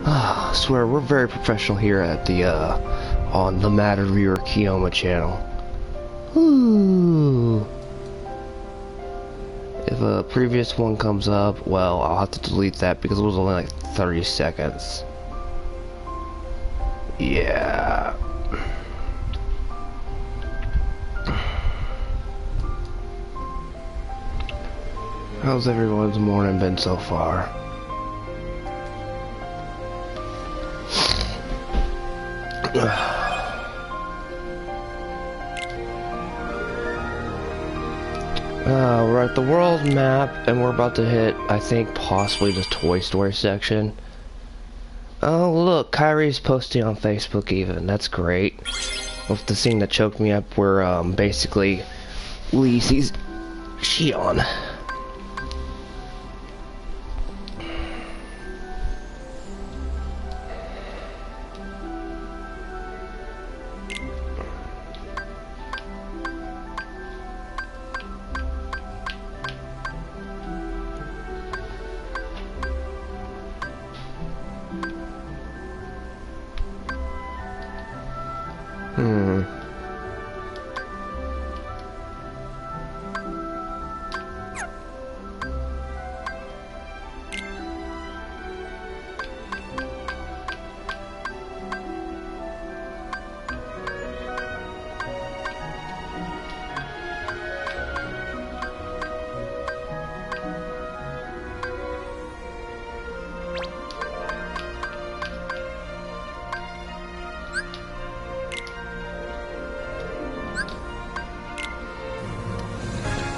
I swear, we're very professional here at the, on the Matter Viewer Kiyoma channel. Ooh. If a previous one comes up, well, I'll have to delete that because it was only like 30 seconds. Yeah. How's everyone's morning been so far? We're at the world map, and we're about to hit, I think, possibly the Toy Story section. Oh, look, Kyrie's posting on Facebook even. That's great. With the scene that choked me up where, basically, Lee sees Shion.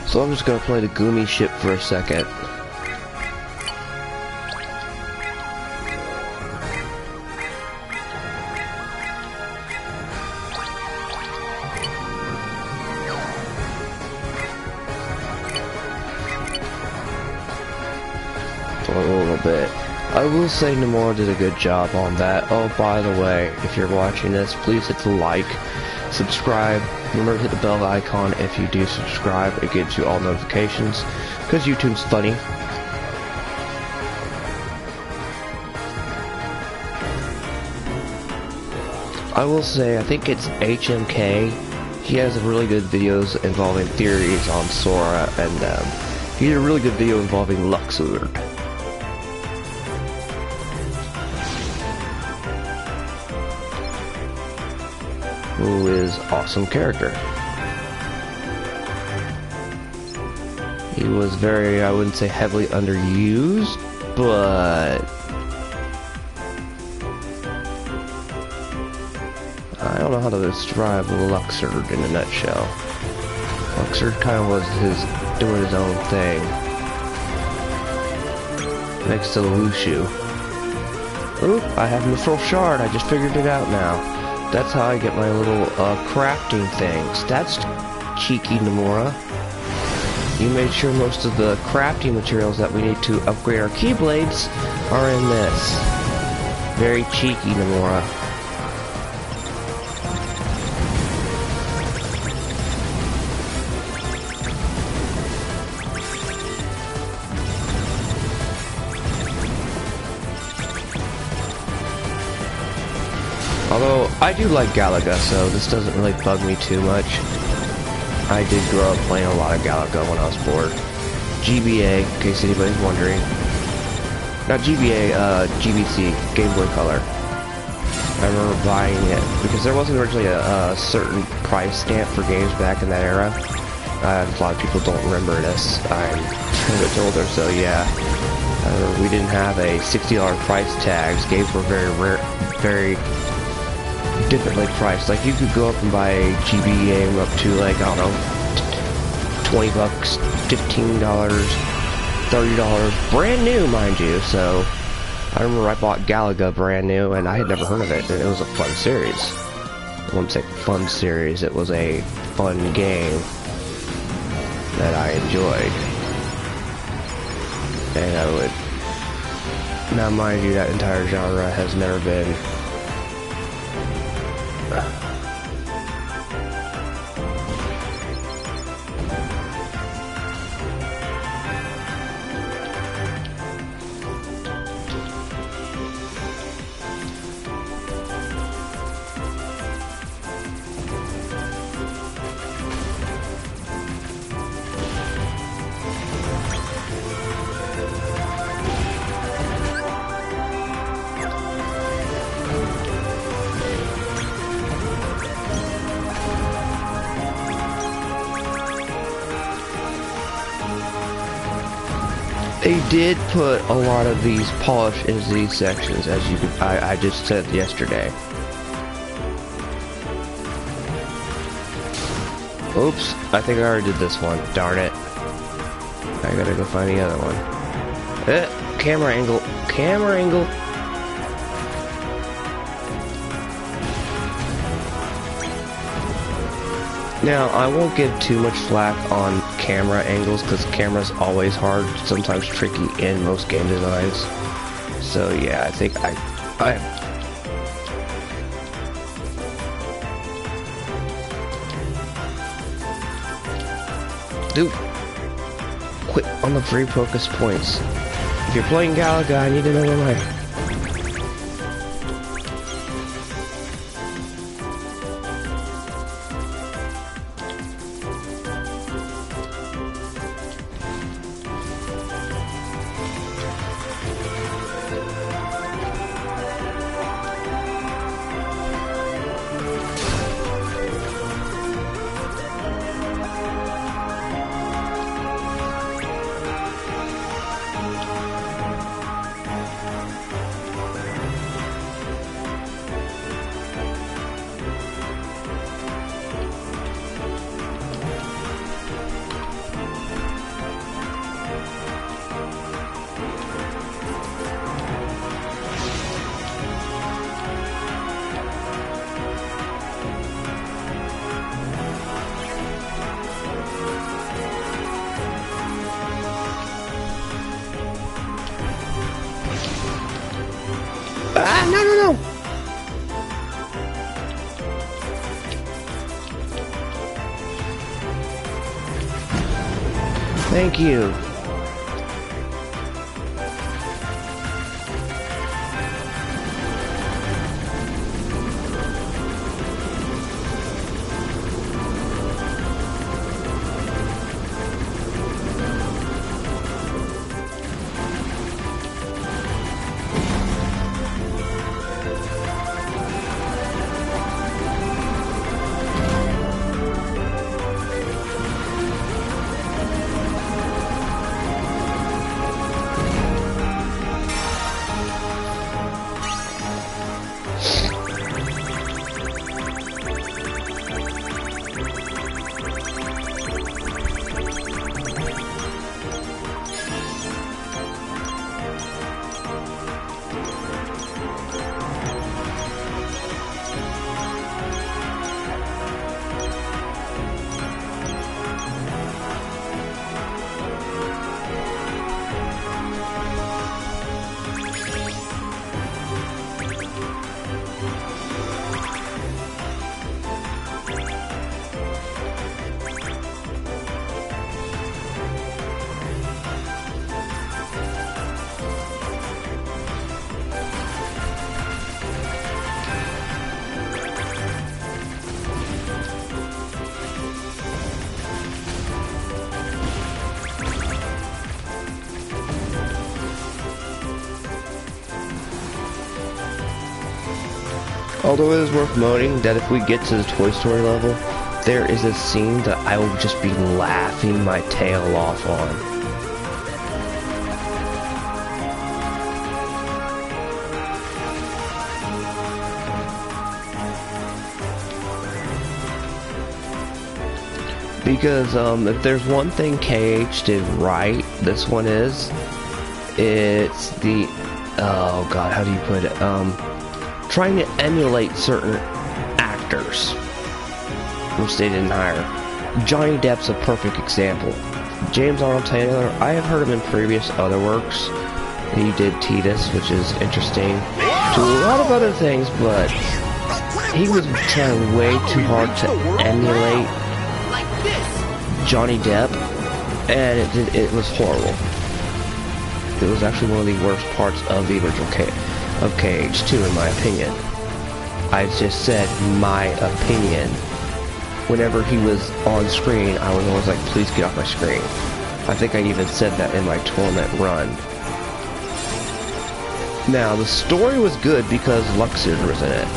So I'm just gonna play the Gumi ship for a second. For a little bit. I will say Nomura did a good job on that. Oh, by the way, if you're watching this, please hit the like, subscribe. Remember to hit the bell icon if you do subscribe. It gives you all notifications, because YouTube's funny. I will say, I think it's HMK. He has really good videos involving theories on Sora, and he did a really good video involving Luxord, who is awesome character. He was very, I wouldn't say heavily underused, but I don't know how to describe Luxord in a nutshell. Luxord kind of was doing his own thing next to Lushu. Oop, I have Mithril Shard, I just figured it out now. That's how I get my little crafting things. That's cheeky, Nomura. You made sure most of the crafting materials that we need to upgrade our Keyblades are in this. Very cheeky, Nomura. Although, I do like Galaga, so this doesn't really bug me too much. I did grow up playing a lot of Galaga when I was bored. GBA, in case anybody's wondering. Not GBA, GBC, Game Boy Color. I remember buying it, because there wasn't originally a certain price stamp for games back in that era. A lot of people don't remember this. I'm a bit older, so yeah. We didn't have a $60 price tags. Games were very rare, very differently priced. Like, you could go up and buy a GB game up to, like, I don't know, $20, $15, $30, brand new, mind you. So I remember I bought Galaga brand new, and I had never heard of it, and it was a fun series. I wouldn't say fun series, it was a fun game that I enjoyed. And I would... Now, mind you, that entire genre has never been... They did put a lot of these polish into these sections, as you could, I just said yesterday. Oops, I think I already did this one. Darn it. I gotta go find the other one. Camera angle. Camera angle. Now, I won't give too much flack on camera angles, because camera's always hard, sometimes tricky in most game designs. So yeah, I think Dude, quit on the free focus points. If you're playing Galaga, I need to know where my... Ah, no, no, no! Thank you. Although it is worth noting that if we get to the Toy Story level, there is a scene that I will just be laughing my tail off on. Because if there's one thing KH did right, this one is, it's the, oh god, how do you put it, trying to emulate certain actors, which they didn't hire. Johnny Depp's a perfect example. James Arnold Taylor, I have heard him in previous other works. He did Titus, which is interesting, to a lot of other things, but he was trying way too hard to emulate Johnny Depp, and it was horrible. It was actually one of the worst parts of the original KH2, in my opinion. I just said my opinion. Whenever he was on screen, I was always like, please get off my screen. I think I even said that in my tournament run. Now, the story was good because Luxord was in it.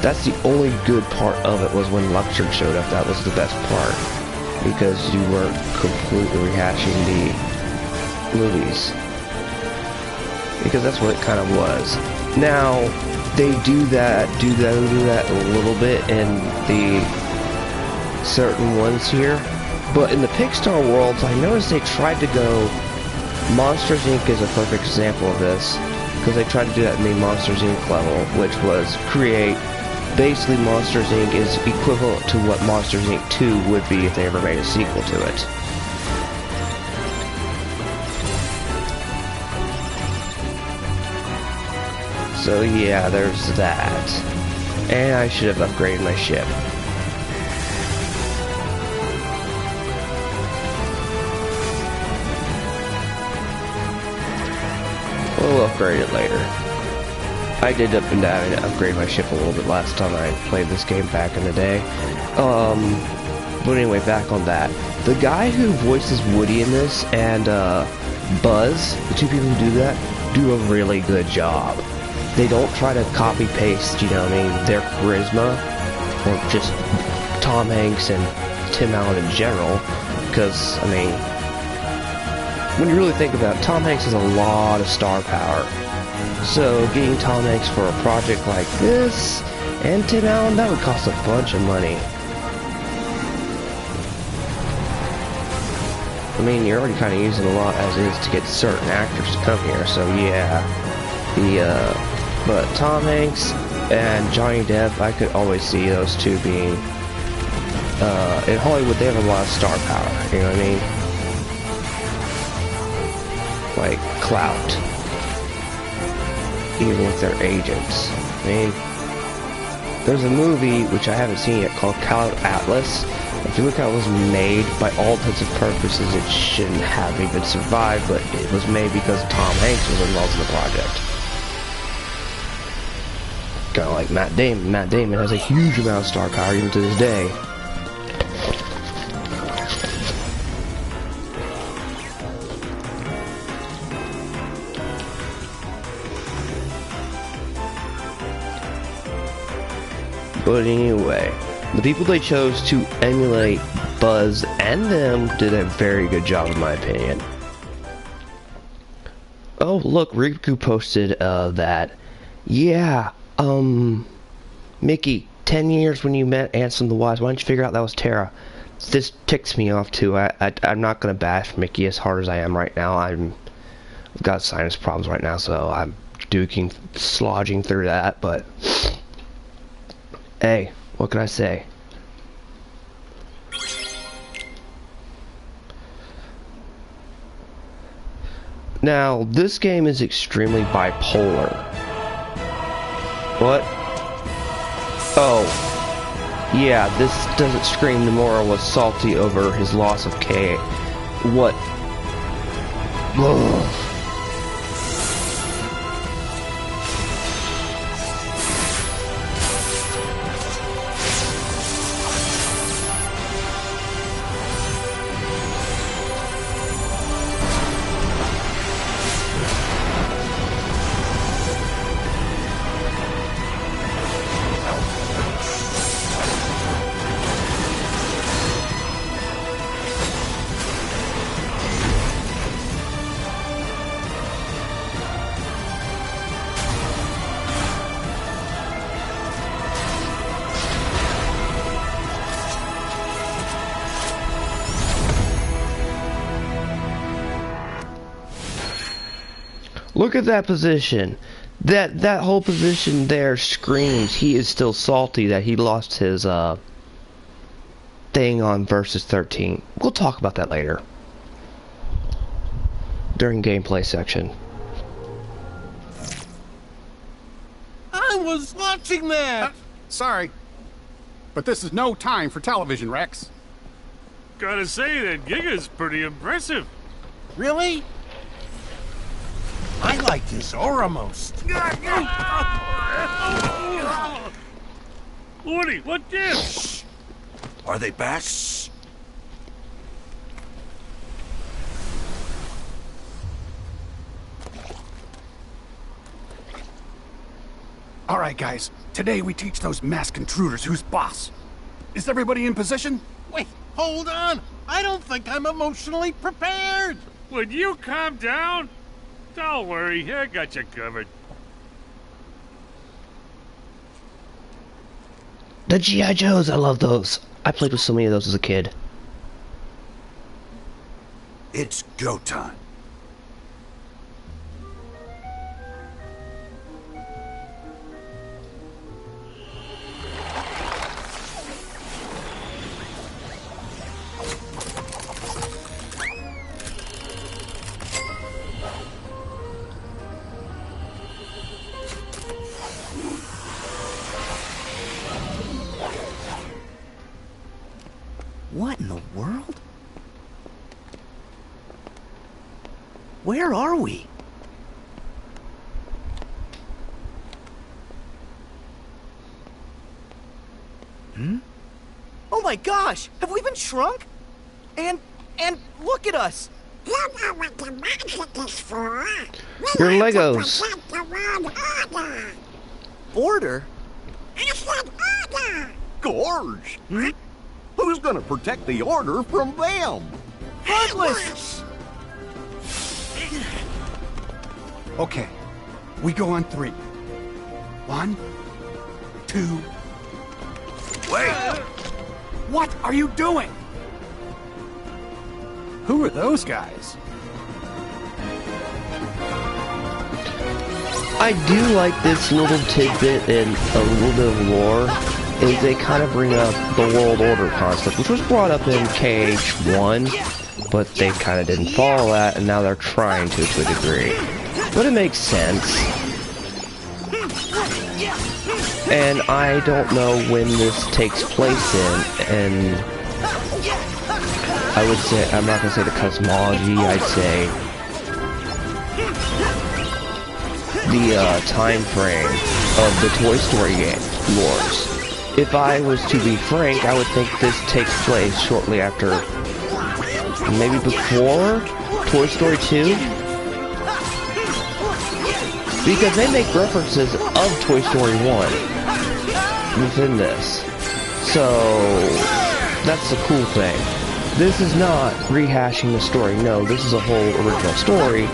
That's the only good part of it, was when Luxord showed up. That was the best part. Because you weren't completely rehashing the movies. because that's what it kind of was. Now, they do that a little bit in the certain ones here, but in the Pixar worlds, I noticed they tried to go. Monsters Inc. is a perfect example of this, because they tried to do that in the Monsters Inc. level, which was create. Basically, Monsters Inc. is equivalent to what Monsters Inc. 2 would be if they ever made a sequel to it. So yeah, there's that. And I should have upgraded my ship. We'll upgrade it later. I did up and down and upgrade my ship a little bit last time I played this game back in the day. But anyway, back on that. The guy who voices Woody in this and Buzz, the two people who do that, do a really good job. They don't try to copy paste, you know what I mean, their charisma, or just Tom Hanks and Tim Allen in general, because, I mean, when you really think about it, Tom Hanks has a lot of star power. So getting Tom Hanks for a project like this, and Tim Allen, that would cost a bunch of money. I mean, you're already kind of using a lot as is to get certain actors to come here, so yeah. But Tom Hanks and Johnny Depp, I could always see those two being, in Hollywood, they have a lot of star power, you know what I mean? Like, clout. Even with their agents. I mean, there's a movie, which I haven't seen yet, called Cloud Atlas. If you look how it was made, by all intents and purposes, it shouldn't have even survived, but it was made because Tom Hanks was involved in the project. Kind of like Matt Damon. Matt Damon has a huge amount of star power even to this day. But anyway, the people they chose to emulate Buzz and them did a very good job in my opinion. Oh look, Riku posted that, yeah, Mickey, 10 years when you met Ansem the Wise, why didn't you figure out that was Terra? This ticks me off too. I'm not gonna bash Mickey as hard as I am right now. I've got sinus problems right now, so I'm slogging through that, but hey, what can I say? Now, this game is extremely bipolar. What? Oh. Yeah, this doesn't scream Nomura was salty over his loss of K. What? Ugh. Look at that position. That whole position there screams he is still salty that he lost his thing on Versus 13. We'll talk about that later. During gameplay section. I was watching that! Sorry. But this is no time for television, Rex. Gotta say, that Giga's pretty impressive. Really? I like his aura most. Woody, what gives? Are they bats? All right, guys. Today we teach those masked intruders who's boss. Is everybody in position? Wait, hold on. I don't think I'm emotionally prepared. Would you calm down? Don't worry, I got you covered. The G.I. Joes, I love those. I played with so many of those as a kid. It's go time. What in the world? Where are we? Oh my gosh! Have we been shrunk? And look at us! You know what the magic is for? Your Legos. The word order. Order? I said order. Gorge! Who's gonna protect the order from them? Heartless! Okay, we go on 3. 1, 2. Wait! What are you doing? Who are those guys? I do like this little tidbit and a little bit of lore, is they kind of bring up the world order concept, which was brought up in KH1, but they kind of didn't follow that, and now they're trying to a degree. But it makes sense. And I don't know when this takes place in, and I would say, I'm not going to say the cosmology, I'd say the time frame of the Toy Story game lores. If I was to be frank, I would think this takes place shortly after, maybe before Toy Story 2? Because they make references of Toy Story 1 within this. So, that's the cool thing. This is not rehashing the story. No, this is a whole original story,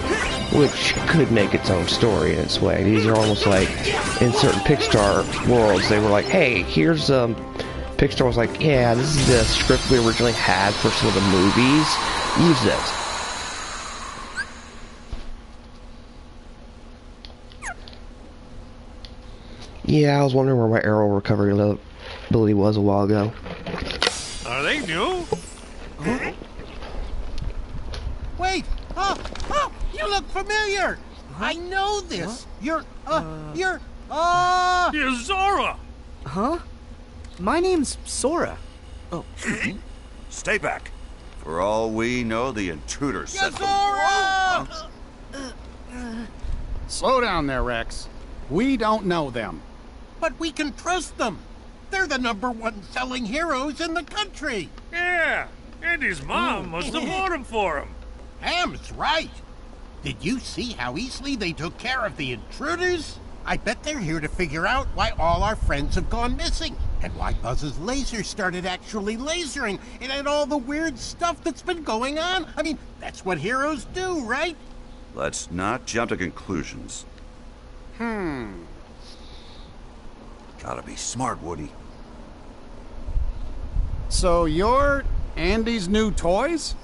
which could make its own story in its way. These are almost like, in certain Pixar worlds, they were like, hey, here's, Pixar was like, yeah, this is the script we originally had for some of the movies. Use this. Yeah, I was wondering where my arrow recovery ability was a while ago. Are they new? Wait! Oh! You look familiar! I know this! You're Zora! Huh? My name's Sora. Oh. Stay back. For all we know, the intruder set them. Yazora! Slow down there, Rex. We don't know them. But we can trust them. They're the #1 selling heroes in the country. Yeah, and his mom must have bought him for him. Ham's right. Did you see how easily they took care of the intruders? I bet they're here to figure out why all our friends have gone missing, and why Buzz's laser started actually lasering, and all the weird stuff that's been going on. I mean, that's what heroes do, right? Let's not jump to conclusions. Gotta be smart, Woody. So you're Andy's new toys?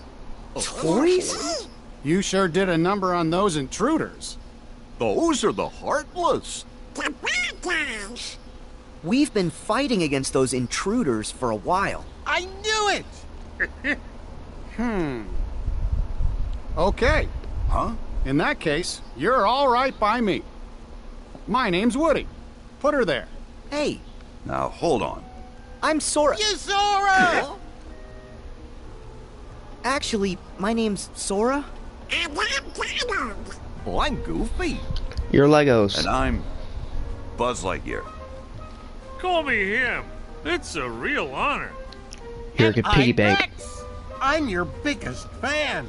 Toys? You sure did a number on those intruders. Those are the Heartless. The bad guys. We've been fighting against those intruders for a while. I knew it! Okay. Huh? In that case, you're all right by me. My name's Woody. Put her there. Hey, Now, hold on. I'm Sora. Yazora! Actually, my name's Sora. And I'm Donald. Well, I'm Goofy. Your Legos. And I'm Buzz Lightyear. Call me him. It's a real honor. Here, get piggy bank. Rex. I'm your biggest fan.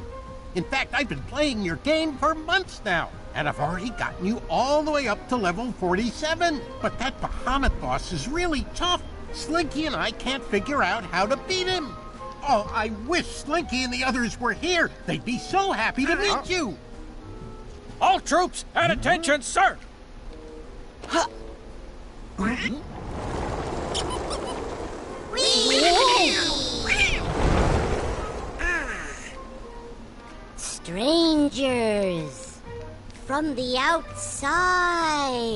In fact, I've been playing your game for months now, and I've already gotten you all the way up to level 47. But that Bahamut boss is really tough. Slinky and I can't figure out how to beat him. Oh, I wish Slinky and the others were here. They'd be so happy to meet you. All troops, at attention, sir! Strangers from the outside.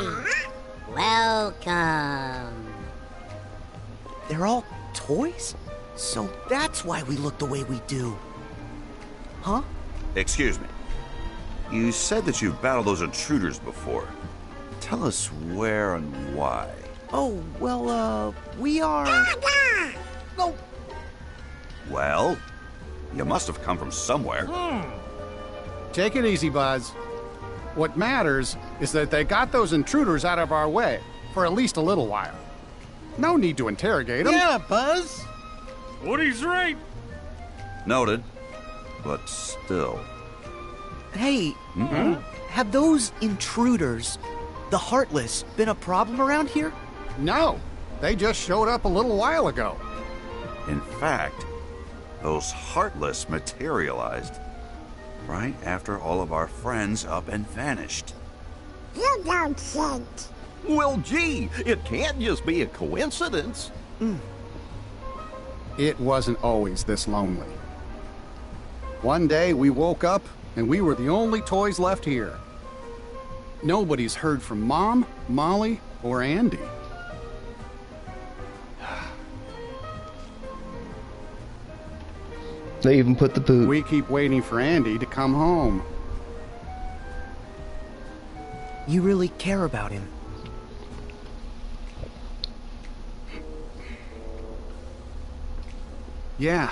Welcome. They're all toys? So that's why we look the way we do. Huh? Excuse me. You said that you've battled those intruders before. Tell us where and why. Oh, well, we are... Oh, Well, you must have come from somewhere. Take it easy, Buzz. What matters is that they got those intruders out of our way for at least a little while. No need to interrogate them. Yeah, Buzz. Woody's right. Noted. But still. hey, have those intruders, the Heartless, been a problem around here? No, they just showed up a little while ago. In fact, those Heartless materialized right after all of our friends up and vanished. You don't think. Well, gee, it can't just be a coincidence. It wasn't always this lonely. One day we woke up and we were the only toys left here. Nobody's heard from Mom, Molly, or Andy. They even put the boot. We keep waiting for Andy to come home. You really care about him. Yeah.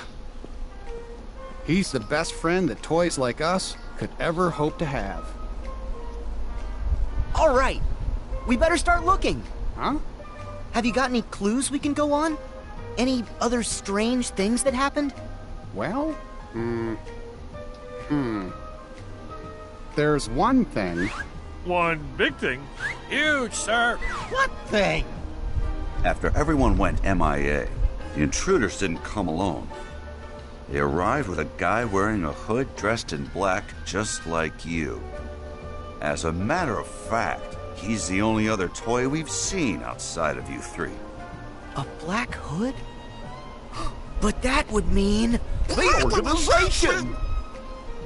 He's the best friend that toys like us could ever hope to have. All right, we better start looking. Huh? Have you got any clues we can go on? Any other strange things that happened? Well, There's one thing. One big thing. Huge, sir. What thing? After everyone went MIA, the intruders didn't come alone. They arrived with a guy wearing a hood dressed in black, just like you. As a matter of fact, he's the only other toy we've seen outside of you three. A black hood? But that would mean... The organization!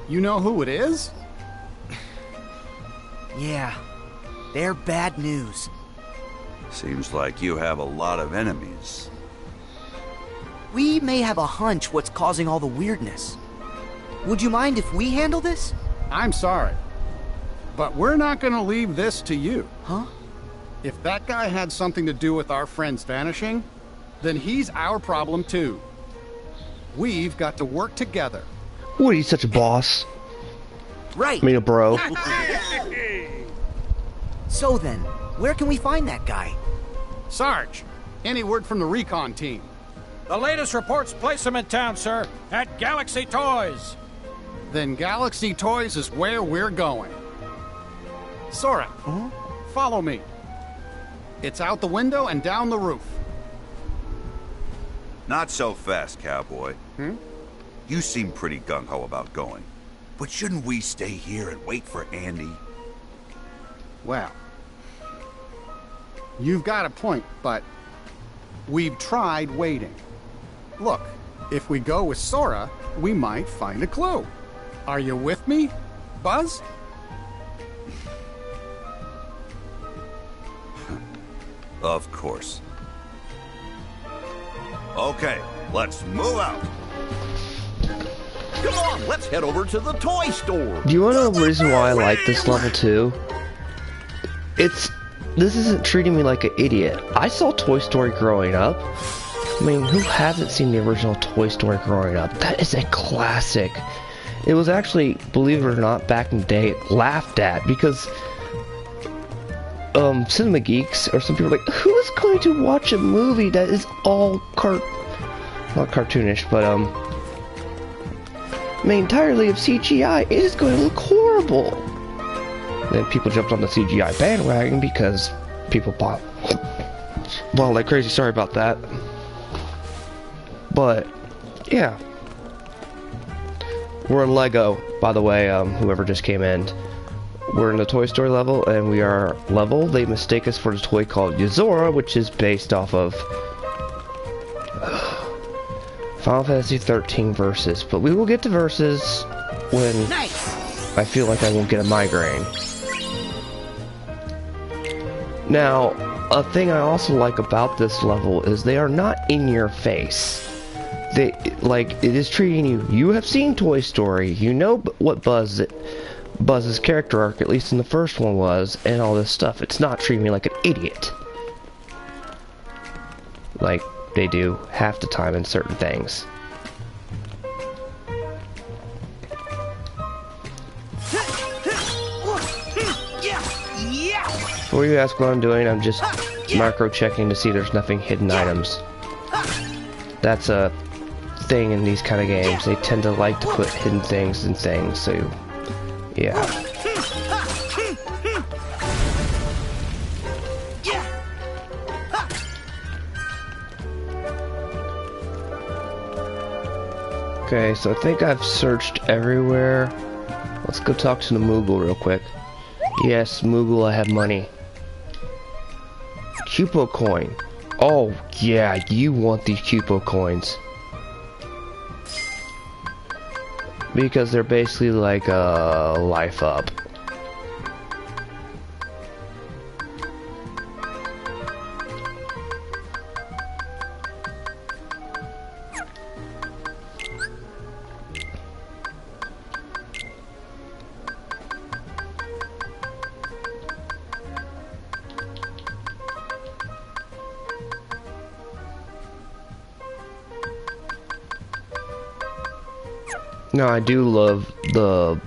You know who it is? Yeah, they're bad news. Seems like you have a lot of enemies. We may have a hunch what's causing all the weirdness. Would you mind if we handle this? I'm sorry, but we're not gonna leave this to you. Huh? If that guy had something to do with our friends vanishing, then he's our problem too. We've got to work together. Woody's such a boss. Right. I mean, a bro. So then, where can we find that guy? Sarge, any word from the recon team? The latest reports place him in town, sir, at Galaxy Toys. Then Galaxy Toys is where we're going. Sora, follow me. It's out the window and down the roof. Not so fast, cowboy. You seem pretty gung-ho about going. But shouldn't we stay here and wait for Andy? Well, you've got a point, but we've tried waiting. Look, if we go with Sora, we might find a clue. Are you with me, Buzz? Of course. Okay, let's move out. Come on, let's head over to the toy store. Do you want to know the reason why I like this level too? This isn't treating me like an idiot. I saw Toy Story growing up. I mean, who hasn't seen the original Toy Story growing up? That is a classic. It was actually, believe it or not, back in the day, laughed at because cinema geeks or some people are like, who is going to watch a movie that is all not cartoonish, but made entirely of CGI? It is going to look horrible. Then people jumped on the CGI bandwagon because people bought like crazy. Sorry about that. But yeah, we're Lego, by the way. Whoever just came in, we're in the Toy Story level, and we are level. They mistake us for the toy called Yuzora, which is based off of Final Fantasy 13 Versus. But we will get to Versus when I feel like I won't get a migraine. Now, a thing I also like about this level is they are not in your face. They, like, it is treating you. You have seen Toy Story. You know what Buzz's character arc, at least in the first one, was, and all this stuff. It's not treating me like an idiot. Like they do half the time in certain things. Before you ask what I'm doing, I'm just macro checking to see there's nothing hidden items. That's a thing in these kind of games. They tend to like to put hidden things in things, so yeah. Okay, so I think I've searched everywhere. Let's go talk to the Moogle real quick. Yes, Moogle, I have money. Cupo coin. Oh, yeah, you want these Cupo coins. Because they're basically like a life up. No, I do love the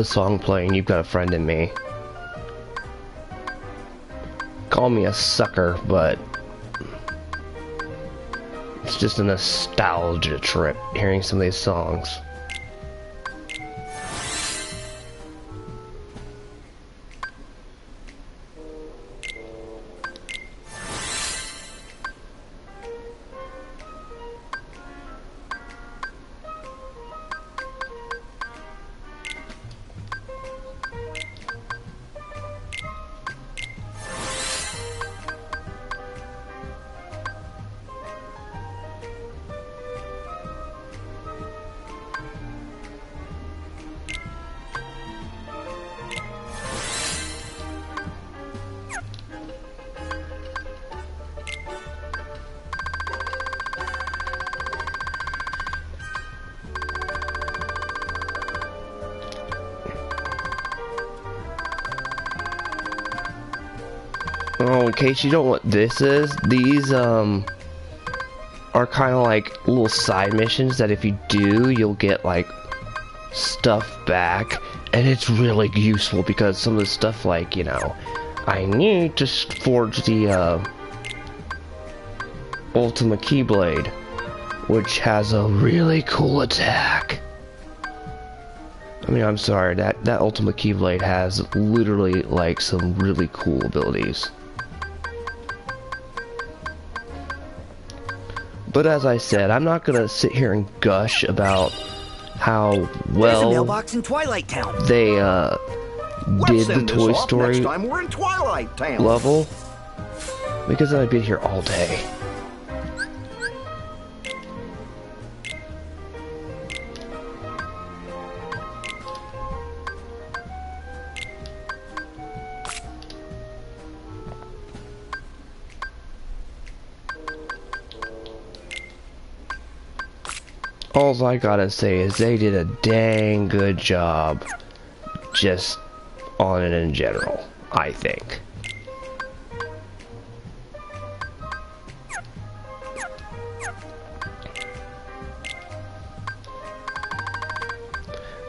song playing, You've Got a Friend in Me. Call me a sucker, but it's just a nostalgia trip hearing some of these songs. Oh, in case you don't know what this is, these are kind of like little side missions that if you do, you'll get like stuff back, and it's really useful because some of the stuff, like, you know, I need to forge the Ultima Keyblade, which has a really cool attack. I mean, I'm sorry, that Ultima Keyblade has literally like some really cool abilities. But as I said, I'm not gonna sit here and gush about how well There's a mailbox in Twilight Town. They did the Toy Story next time we're in Twilight Town. level, because I'd be here all day. All I gotta say is they did a dang good job just on it in general, I think.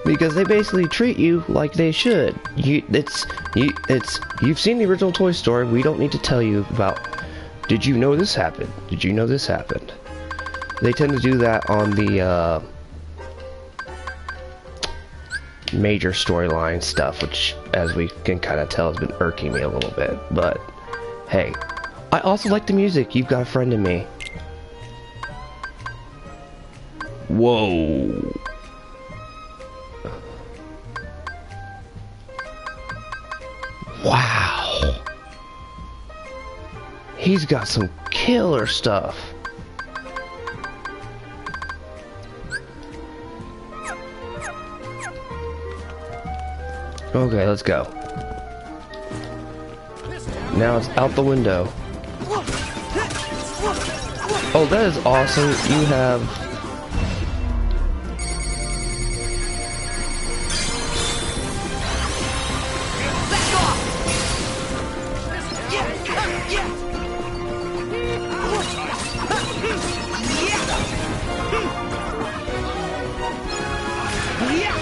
Because they basically treat you like they should. You've seen the original Toy Story. We don't need to tell you about, did you know this happened? Did you know this happened? They tend to do that on the major storyline stuff, which, as we can kind of tell, has been irking me a little bit. But hey, I also like the music. You've Got a Friend in Me. Whoa. He's got some killer stuff. Okay, let's go. Now it's out the window. Oh, that is awesome. You have...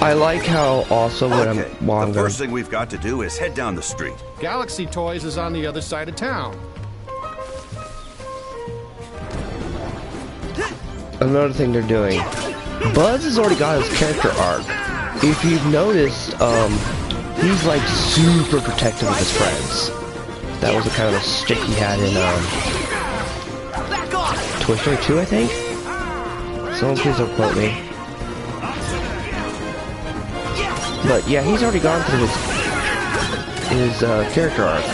I like how also when the first thing we've got to do is head down the street. Galaxy Toys is on the other side of town. Another thing they're doing, Buzz has already got his character arc. If you've noticed, he's like super protective of his friends. That was the kind of a stick he had in Toy Story 2, I think. Someone please don't quote me. But yeah, he's already gone through his character arc.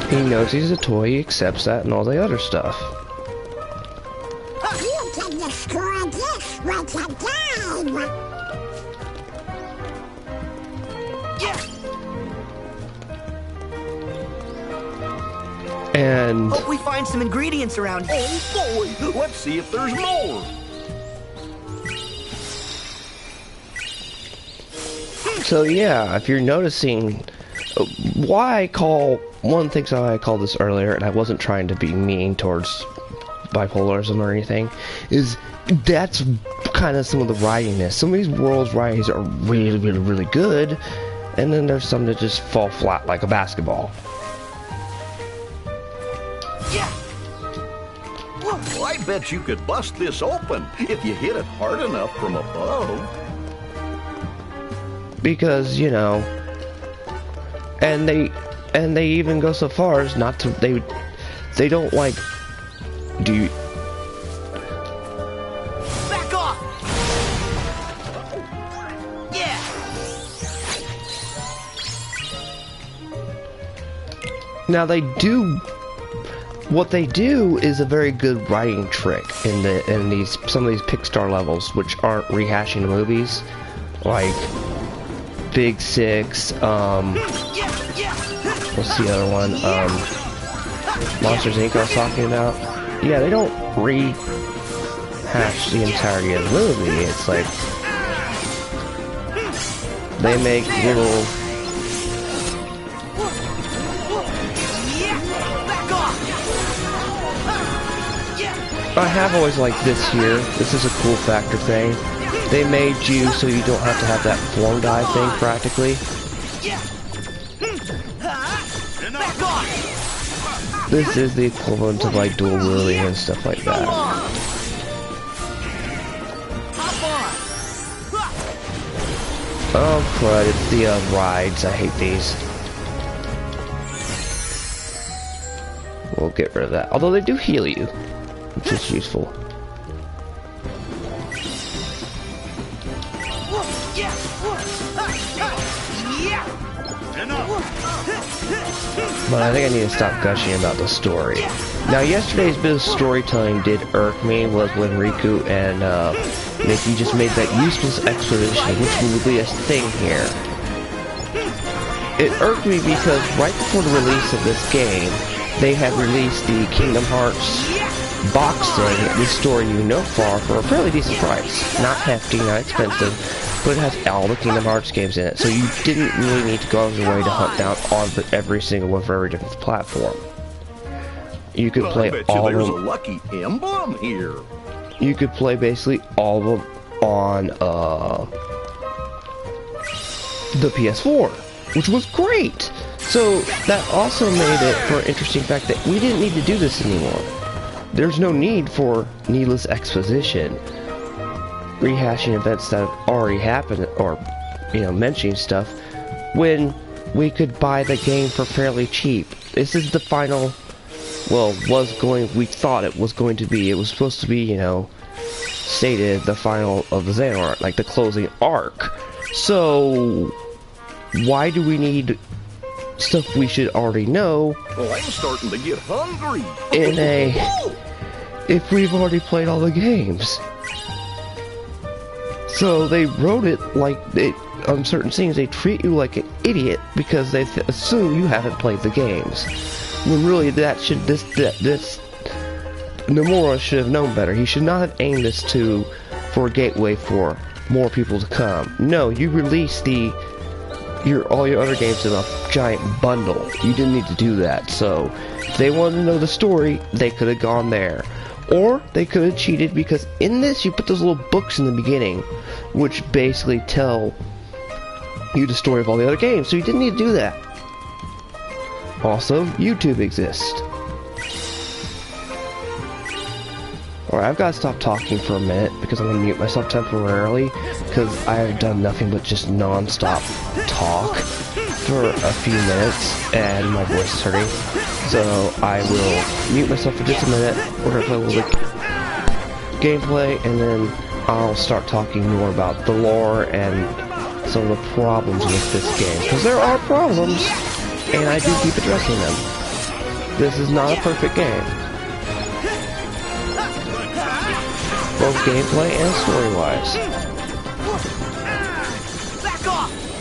He knows he's a toy, he accepts that and all the other stuff. You can destroy this with a game! And Hope we find some ingredients around here. Oh boy, let's see if there's more. so yeah, if you're noticing, why I call, one thing I called this earlier, and I wasn't trying to be mean towards bipolarism or anything, is that's kind of some of the writiness. Some of these worlds' writings are really, really, really good, and then there's some that just fall flat like a basketball. Well, I bet you could bust this open if you hit it hard enough from above. Because, you know, and they even go so far as not to, they don't like, do you... Back off! Yeah! Now they do, what they do is a very good writing trick in these some of these Pixar levels, which aren't rehashing the movies, like Big Six, what's the other one? Monsters Inc. I was talking about. Yeah, they don't rehash the entirety of the movie. It's like they make little. I have always liked this here. This is a cool factor thing. They made you so you don't have to have that form die thing practically. This is the equivalent of like dual wielding and stuff like that. Oh crud, it's the rides. I hate these. We'll get rid of that. Although they do heal you, which is useful. But I think I need to stop gushing about the story. Now, yesterday's bit of storytelling did irk me, was when Riku and Mickey just made that useless exposition, which will be a thing here. It irked me because right before the release of this game, they had released the Kingdom Hearts box thing, the story you know for a fairly decent price. Not hefty, not expensive, but it has all the Kingdom Hearts games in it, so you didn't really need to go out of your way to hunt down every single one for every different platform. You could play all of them. There's a lucky emblem here. You could play basically all of them on the PS4, which was great. So that also made it for an interesting fact that we didn't need to do this anymore. There's no need for needless exposition, rehashing events that have already happened, or, you know, mentioning stuff, when we could buy the game for fairly cheap. This is the final, well, we thought it was going to be. It was supposed to be, you know, stated the final of the Xehanort, like the closing arc. So, why do we need stuff we should already know Well, I'm starting to get hungry. if we've already played all the games? So they wrote it like on certain scenes they treat you like an idiot because they assume you haven't played the games. When really Nomura should have known better. He should not have aimed this for a gateway for more people to come. No, you released all your other games in a giant bundle. You didn't need to do that. So if they wanted to know the story, they could have gone there. Or they could have cheated because in this you put those little books in the beginning which basically tell you the story of all the other games. So you didn't need to do that. Also, YouTube exists. Alright, I've got to stop talking for a minute because I'm going to mute myself temporarily because I have done nothing but just non-stop talk for a few minutes and my voice is hurting. So I will mute myself for just a minute. We're going to play a little bit gameplay and then I'll start talking more about the lore and some of the problems with this game. Because there are problems and I do keep addressing them. This is not a perfect game. Both gameplay and story-wise.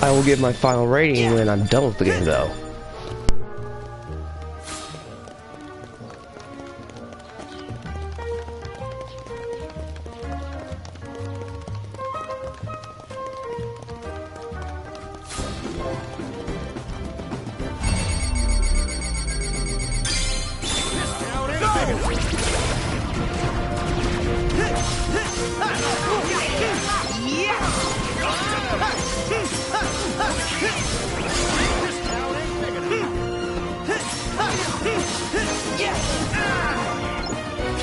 I will give my final rating when I'm done with the game, though.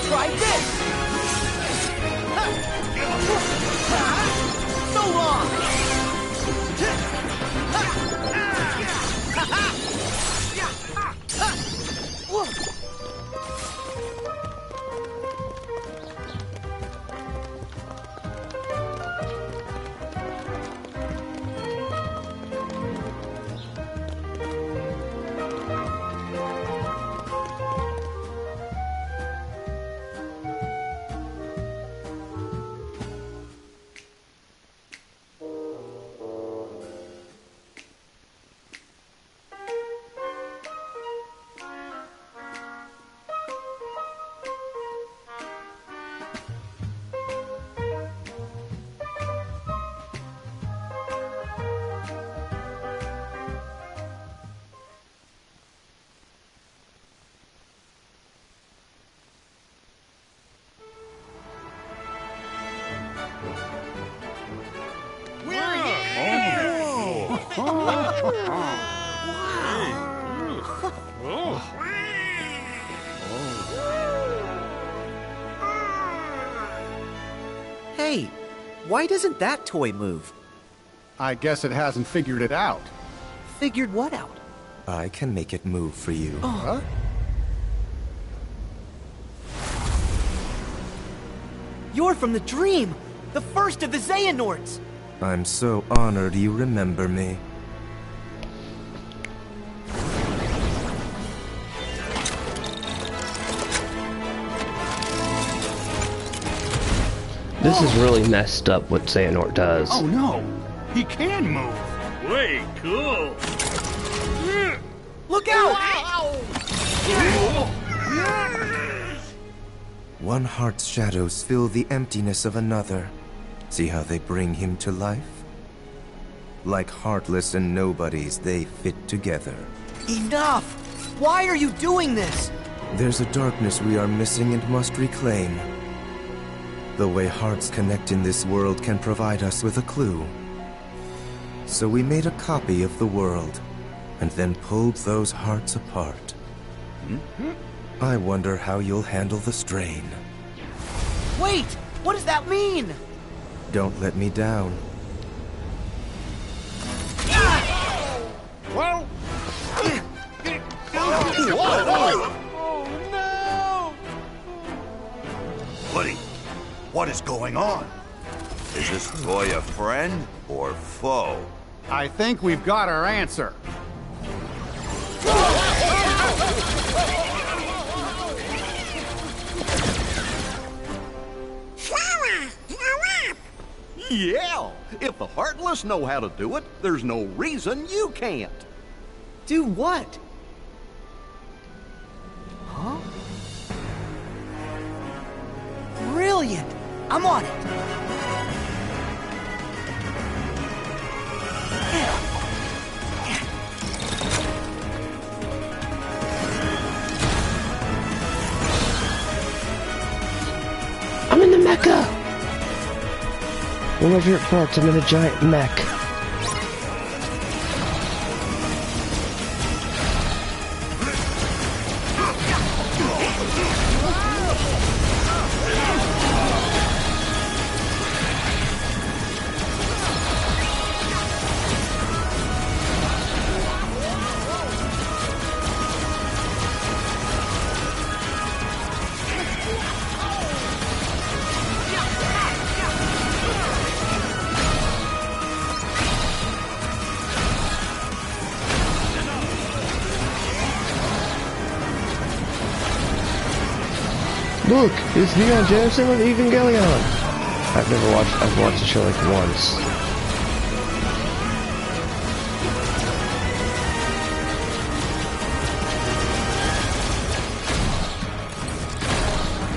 Try this! So long! Hey, why doesn't that toy move? I guess it hasn't figured it out. Figured what out? I can make it move for you. Huh? You're from the dream! The first of the Xehanorts! I'm so honored you remember me. This is really messed up what Xehanort does. Oh no! He can move! Way cool. Look out! One heart's shadows fill the emptiness of another. See how they bring him to life? Like heartless and nobodies, they fit together. Enough! Why are you doing this? There's a darkness we are missing and must reclaim. The way hearts connect in this world can provide us with a clue. So we made a copy of the world, and then pulled those hearts apart. I wonder how you'll handle the strain. Wait! What does that mean? Don't let me down. Well. Buddy, what is going on? Is this toy a friend or foe? I think we've got our answer. Yeah! If the Heartless know how to do it, there's no reason you can't. Do what? Huh? Brilliant! I'm on it! I'm in the mecha! One of your parts, I'm in a giant mech. Look, it's Neon Jameson with Evangelion. I've watched the show like once.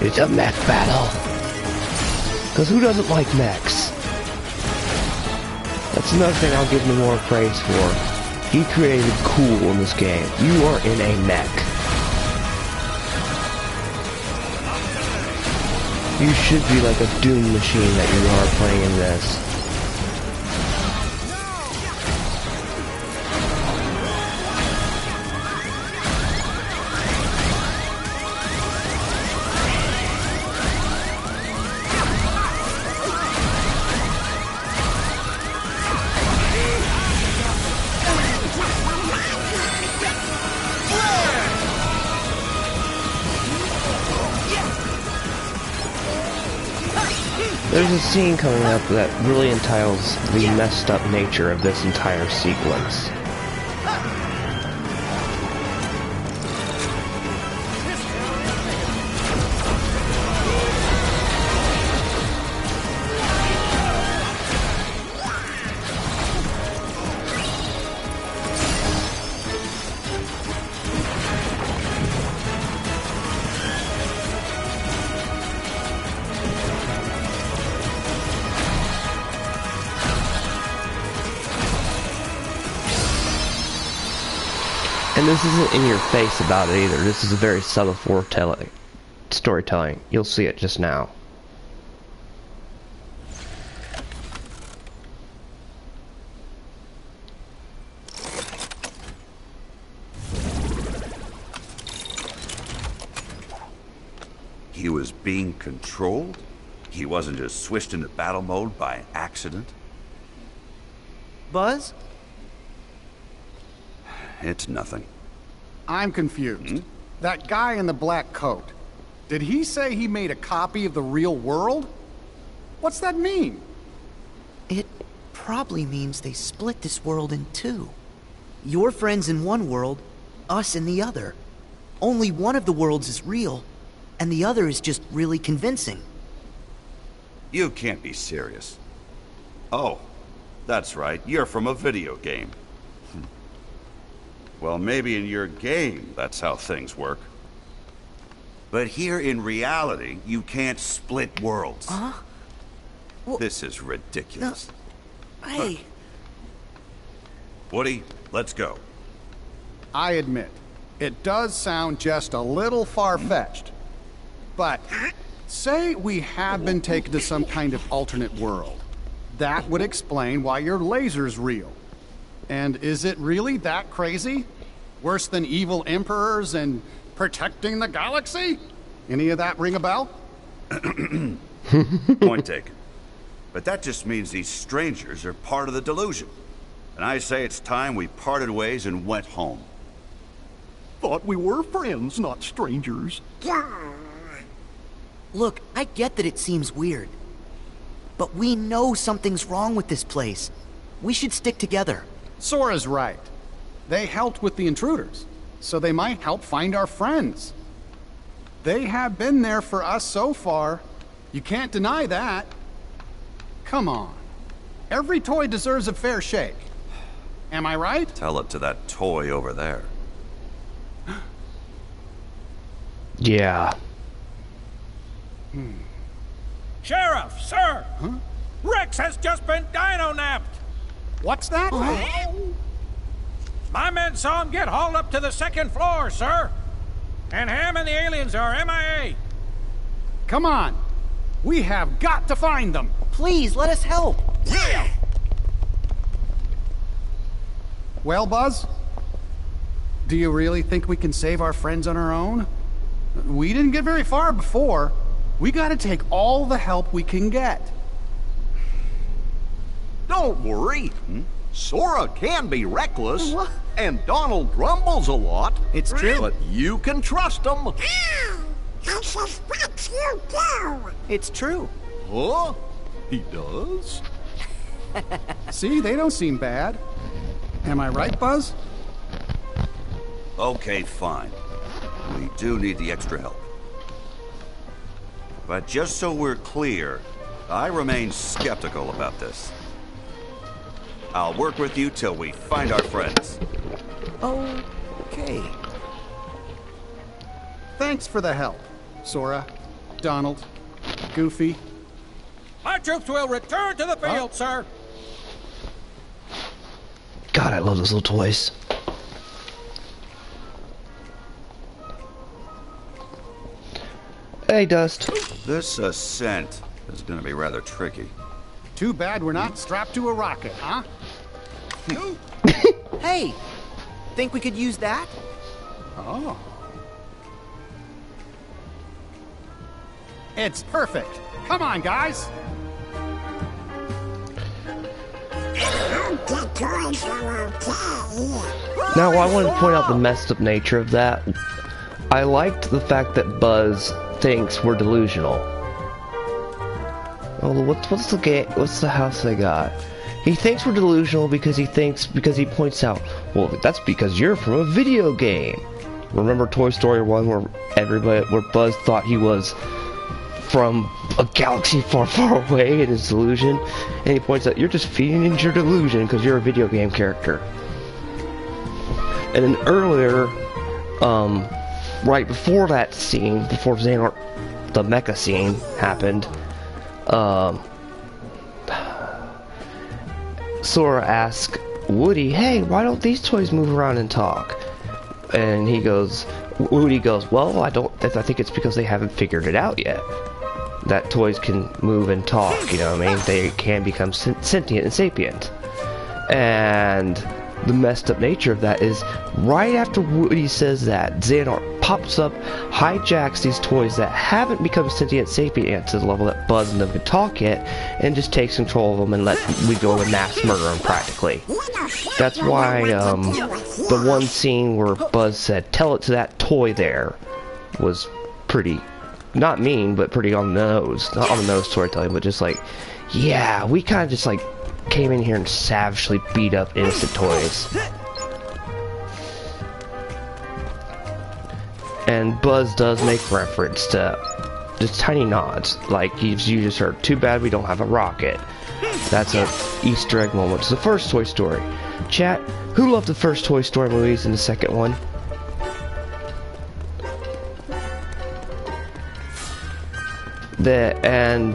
It's a mech battle. Cause who doesn't like mechs? That's another thing I'll give him more praise for. He created cool in this game. You are in a mech. You should be like a Doom machine that you are playing in this. There's a scene coming up that really entitles the messed up nature of this entire sequence. And this isn't in your face about it either. This is a very subtle storytelling. You'll see it just now. He was being controlled? He wasn't just switched into battle mode by accident? Buzz? It's nothing. I'm confused. That guy in the black coat, did he say he made a copy of the real world? What's that mean? It probably means they split this world in two. Your friends in one world, us in the other. Only one of the worlds is real, and the other is just really convincing. You can't be serious. Oh, that's right. You're from a video game. Well, maybe in your game, that's how things work. But here in reality, you can't split worlds. Huh? Well, this is ridiculous. No. Hey. Woody, let's go. I admit, it does sound just a little far-fetched. But, say we have been taken to some kind of alternate world. That would explain why your laser's real. And is it really that crazy? Worse than evil emperors and protecting the galaxy? Any of that ring a bell? Point taken. But that just means these strangers are part of the delusion. And I say it's time we parted ways and went home. Thought we were friends, not strangers. Look, I get that it seems weird. But we know something's wrong with this place. We should stick together. Sora's right. They helped with the intruders, so they might help find our friends. They have been there for us so far. You can't deny that. Come on. Every toy deserves a fair shake. Am I right? Tell it to that toy over there. Yeah. Sheriff, sir! Huh? Rex has just been dino-napped! What's that? My men saw him get hauled up to the second floor, sir! And Ham and the aliens are MIA! Come on! We have got to find them! Please, let us help! Yeah! Well, Buzz? Do you really think we can save our friends on our own? We didn't get very far before. We gotta take all the help we can get. Don't worry. Sora can be reckless. What? And Donald grumbles a lot. It's true. But you can trust him. Oh, I suspect you do. It's true. Huh? He does? See, they don't seem bad. Am I right, Buzz? Okay, fine. We do need the extra help. But just so we're clear, I remain skeptical about this. I'll work with you till we find our friends. Okay. Thanks for the help, Sora, Donald, Goofy. My troops will return to the field, sir! God, I love those little toys. Hey, Dust. This ascent is gonna be rather tricky. Too bad we're not strapped to a rocket, huh? Hey! Think we could use that? Oh. It's perfect. Come on, guys. Now, I want to point out the messed up nature of that. I liked the fact that Buzz thinks we're delusional. Oh, what's the game? What's the house they got? He thinks we're delusional because he points out, well, that's because you're from a video game. Remember Toy Story 1 where Buzz thought he was from a galaxy far, far away in his delusion, and he points out, you're just feeding into your delusion because you're a video game character. And then earlier, right before that scene, before Xehanort, the mecha scene happened, Sora asks Woody, hey, why don't these toys move around and talk? And Woody goes, well, I think it's because they haven't figured it out yet. That toys can move and talk, you know what I mean? They can become sentient and sapient. And the messed up nature of that is, right after Woody says that, Xehanort pops up, hijacks these toys that haven't become sentient sapient yet to the level that Buzz and them can talk yet, and just takes control of them and let we go and mass murder them practically. That's why the one scene where Buzz said, tell it to that toy there, was pretty, not mean, but pretty on the nose. Not on the nose storytelling, but just like, yeah, we kind of just like came in here and savagely beat up innocent toys. And Buzz does make reference to just tiny nods, like you just heard, too bad we don't have a rocket. That's a Easter egg moment. It's the first Toy Story. Chat, who loved the first Toy Story movies and the second one? And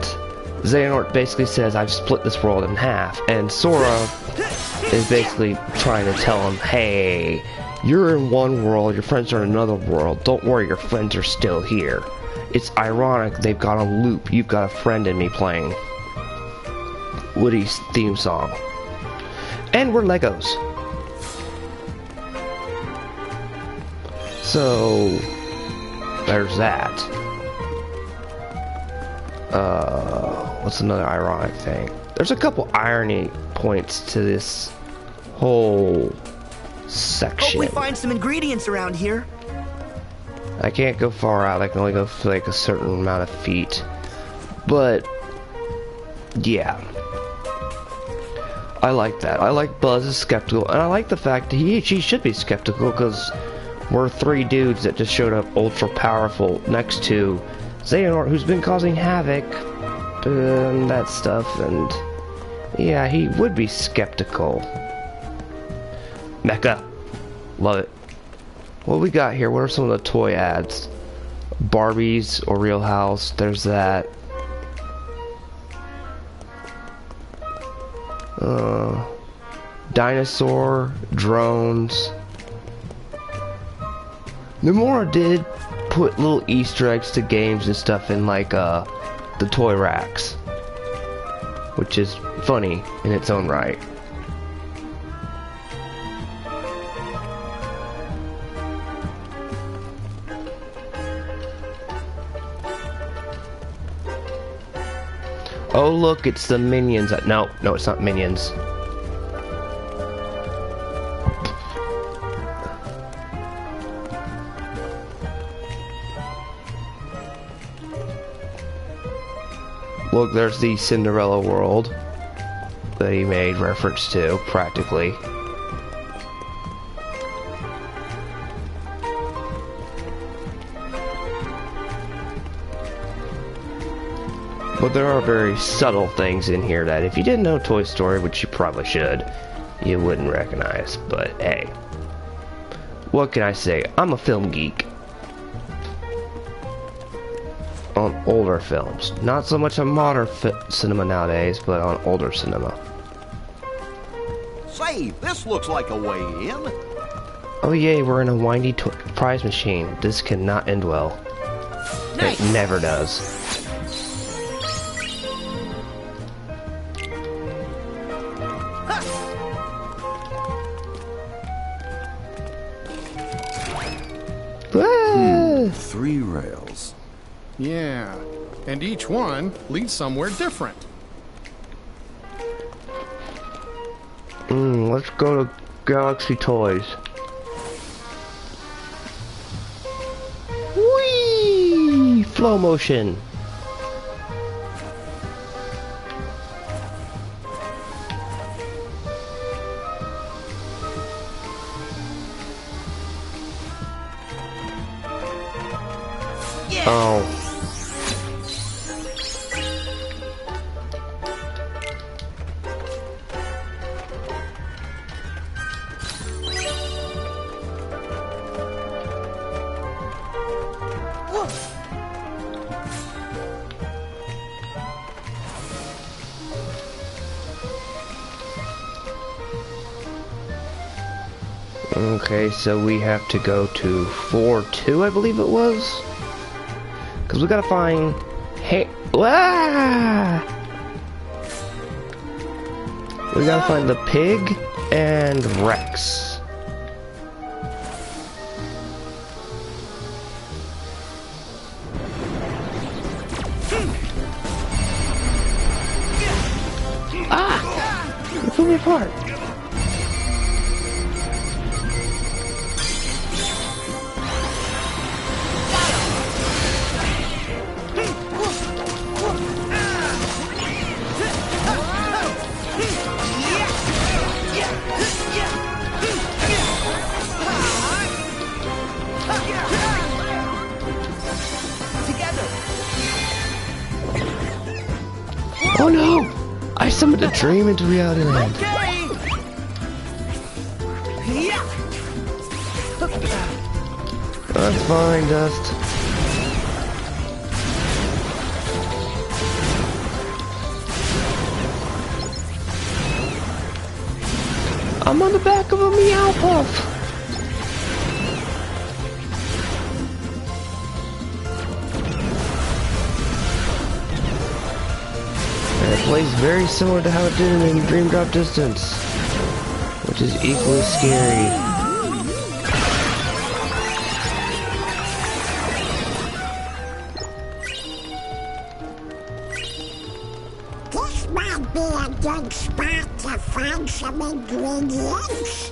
Xehanort basically says, I've split this world in half, and Sora is basically trying to tell him, hey, you're in one world, your friends are in another world, don't worry, your friends are still here. It's ironic they've got a loop, you've got a friend in me playing Woody's theme song. And we're Legos. So, there's that. What's another ironic thing? There's a couple irony points to this whole section. Hope we find some ingredients around here. I can't go far out. I can only go for like a certain amount of feet. But yeah, I like that. I like Buzz is skeptical, and I like the fact that she should be skeptical because we're three dudes that just showed up ultra powerful next to Xehanort, who's been causing havoc and that stuff, and yeah, he would be skeptical. Mecha. Love it. What we got here? What are some of the toy ads? Barbies or Real House. There's that. Dinosaur, drones. Nomura did put little Easter eggs to games and stuff in like the toy racks, which is funny in its own right. Oh look, it's the Minions. No, it's not Minions. Look, there's the Cinderella world that he made reference to, practically. But there are very subtle things in here that if you didn't know Toy Story, which you probably should, you wouldn't recognize. But hey, what can I say? I'm a film geek. On older films. Not so much on modern cinema nowadays, but on older cinema. Say, this looks like a way in. Oh yay, we're in a windy prize machine. This cannot end well. Nice. It never does. Three rails. Yeah, and each one leads somewhere different. Let's go to Galaxy Toys. Whee! Flow motion. Oh. Okay, so we have to go to 4-2, I believe it was. Because we gotta find... Hey... Ah! We gotta find the pig and Rex. Ah! You pulled me apart. Oh no! I summoned a dream into reality land. That's fine, Dust. I'm on the back of a Meow Puff. It plays very similar to how it did in Dream Drop Distance, which is equally scary. This might be a good spot to find some ingredients.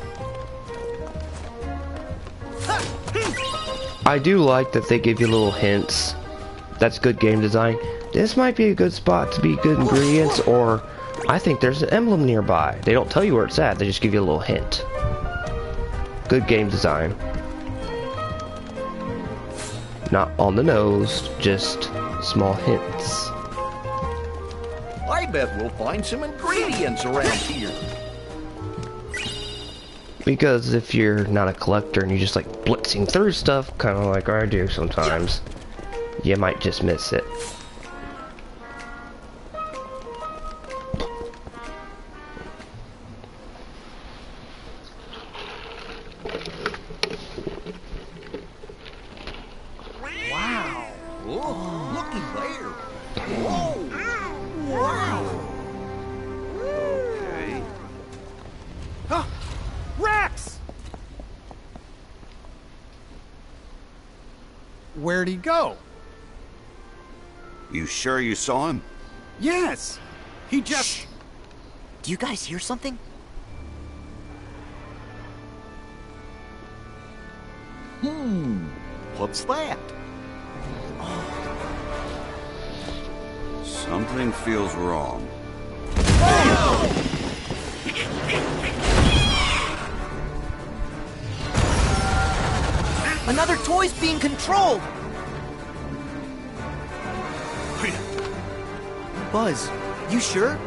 I do like that they give you little hints. That's good game design. This might be a good spot to be good ingredients, or I think there's an emblem nearby. They don't tell you where it's at, they just give you a little hint. Good game design. Not on the nose, just small hints. I bet we'll find some ingredients around here. Because if you're not a collector and you just like blitzing through stuff, kind of like I do sometimes, you might just miss it. Wow. Oh, looky there. Whoa. Wow. Okay. Huh? Rex! Where'd he go? You sure you saw him? Yes! He just... Do you guys hear something? What's that? Something feels wrong. Another toy's being controlled! Buzz, you sure?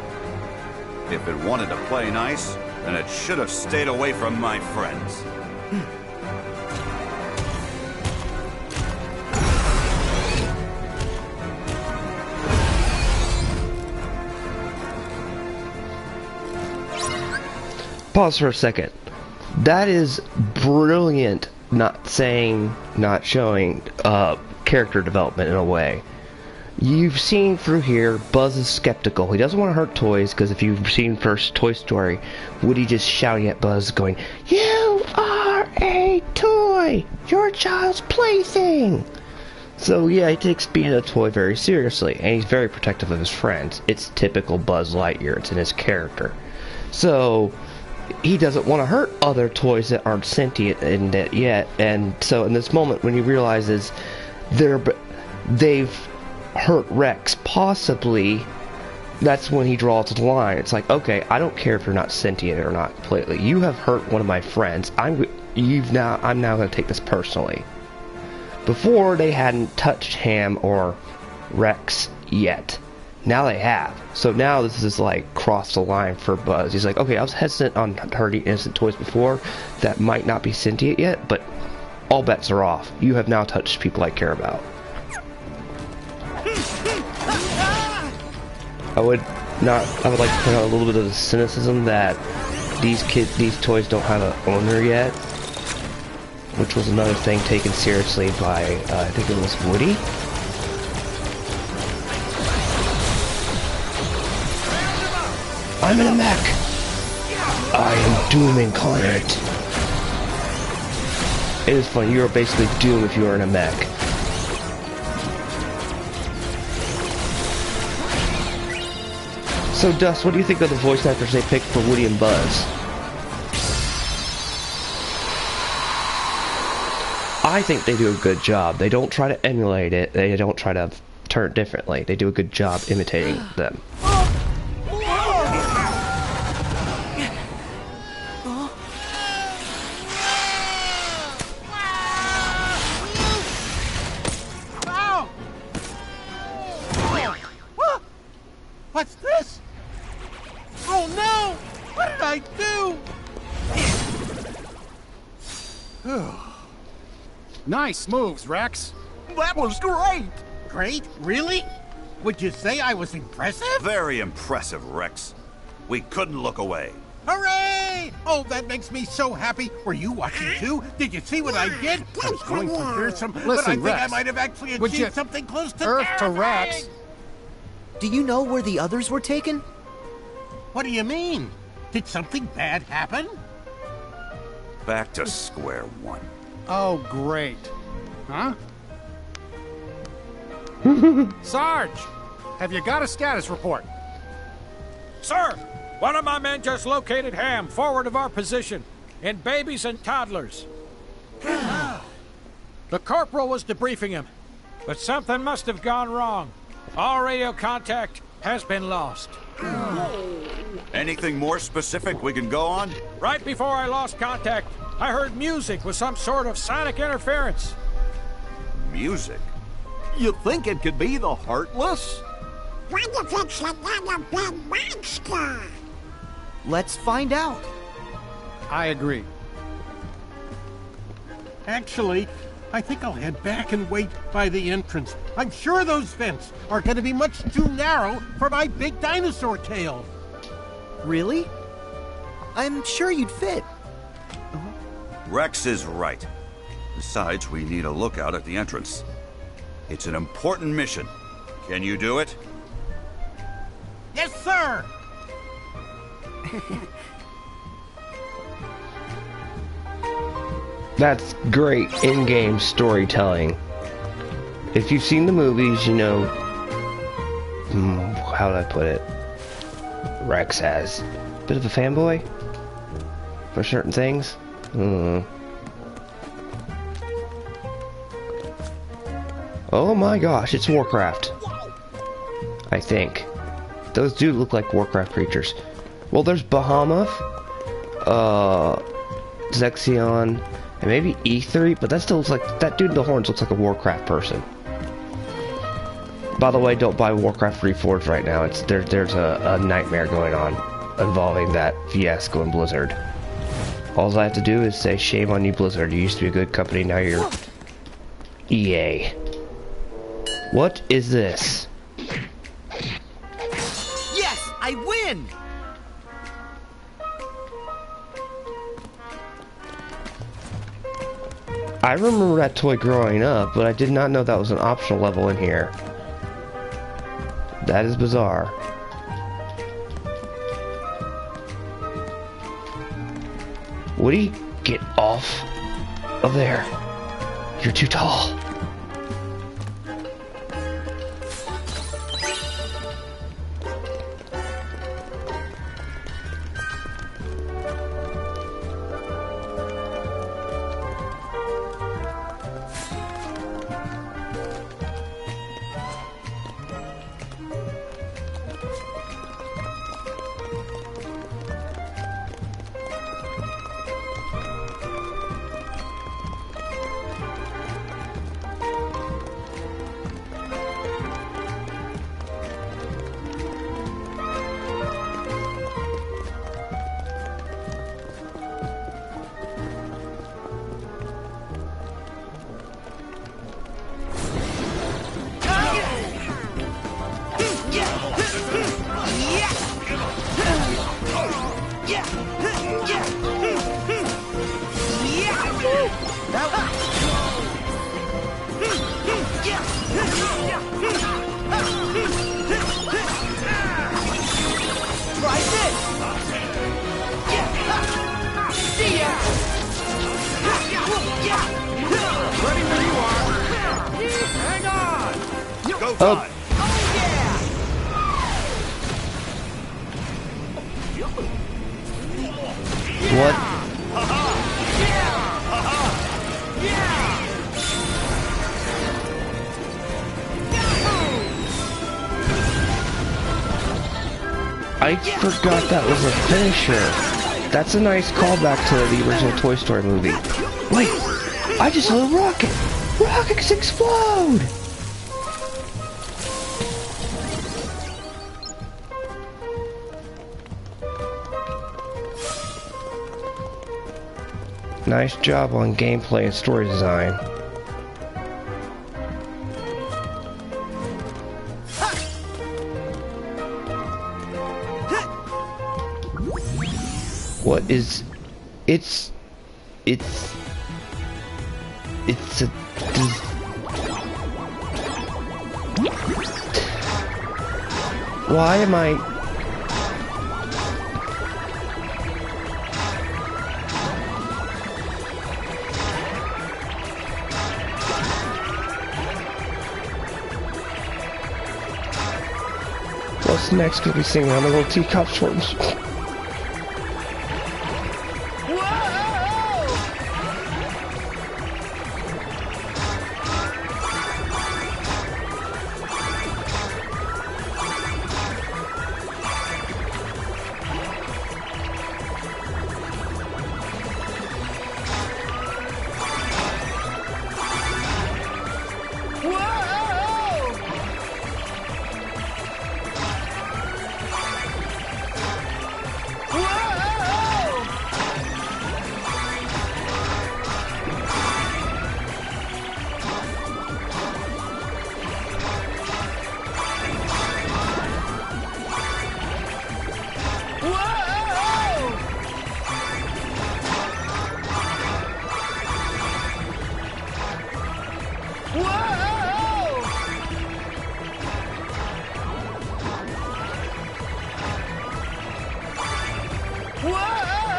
If it wanted to play nice, then it should have stayed away from my friends. Pause for a second. That is brilliant, not showing character development in a way. You've seen through here, Buzz is skeptical. He doesn't want to hurt toys, because if you've seen first Toy Story, Woody just shouting at Buzz going, "You are a toy! You're a child's plaything!" So yeah, he takes being a toy very seriously, and he's very protective of his friends. It's typical Buzz Lightyear, it's in his character. So he doesn't want to hurt other toys that aren't sentient in that yet, and so in this moment when he realizes they've hurt Rex, possibly, that's when he draws the line. It's like, okay, I don't care if you're not sentient or not completely. You have hurt one of my friends. I'm now going to take this personally. Before, they hadn't touched Ham or Rex yet. Now they have. So now this is like cross the line for Buzz. He's like, okay, I was hesitant on hurting innocent toys before that might not be sentient yet, but all bets are off. You have now touched people I care about. I would like to point out a little bit of the cynicism that these toys don't have an owner yet, which was another thing taken seriously by I think it was Woody. I'm in a mech. I am Doom incarnate. It is funny. You are basically Doom if you are in a mech. So, Dust, what do you think of the voice actors they picked for Woody and Buzz? I think they do a good job. They don't try to emulate it. They don't try to turn it differently. They do a good job imitating them. What's this? Oh no! What did I do? Nice moves, Rex. That was great! Great? Really? Would you say I was impressive? Very impressive, Rex. We couldn't look away. Hooray! Oh, that makes me so happy. Were you watching too? Did you see what I did? I was going for fearsome, but I think Rex, I might have actually achieved something close to Earth to terrifying. Rex. Do you know where the others were taken? What do you mean? Did something bad happen? Back to square one. Oh, great. Huh? Sarge, have you got a status report? Sir, one of my men just located Ham forward of our position, in babies and toddlers. The corporal was debriefing him, but something must have gone wrong. All radio contact has been lost. Anything more specific we can go on? Right before I lost contact, I heard music with some sort of sonic interference. Music? You think it could be the Heartless? What if it's another big monster? Let's find out. I agree. Actually, I think I'll head back and wait by the entrance. I'm sure those vents are going to be much too narrow for my big dinosaur tail. Really? I'm sure you'd fit. Rex is right. Besides, we need a lookout at the entrance. It's an important mission. Can you do it? Yes, sir! That's great in-game storytelling. If you've seen the movies, you know... how do I put it? Rex has a bit of a fanboy for certain things. Oh my gosh, it's Warcraft. I think. Those do look like Warcraft creatures. Well, there's Bahamut, Zexion, and maybe E3, but that still looks like, that dude in the horns looks like a Warcraft person. By the way, don't buy Warcraft Reforged right now. There's a nightmare going on involving that fiasco in Blizzard. All I have to do is say, shame on you, Blizzard. You used to be a good company, now you're EA. What is this? Yes, I win! I remember that toy growing up, but I did not know that was an optional level in here. That is bizarre. Woody, get off of there. You're too tall. What? I forgot that was a finisher. That's a nice callback to the original Toy Story movie. Wait, I just saw a rocket! Rockets explode! Nice job on gameplay and story design. What is... It's a... Why am I... What's next? Gonna be singing on the little teacup shorts.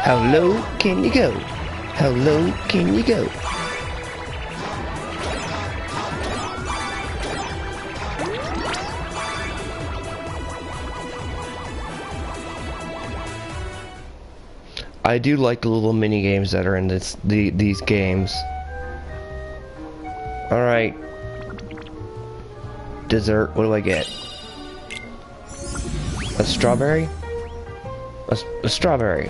How low can you go? How low can you go? I do like the little mini games that are in these games. All right. Dessert. What do I get? A strawberry? A strawberry.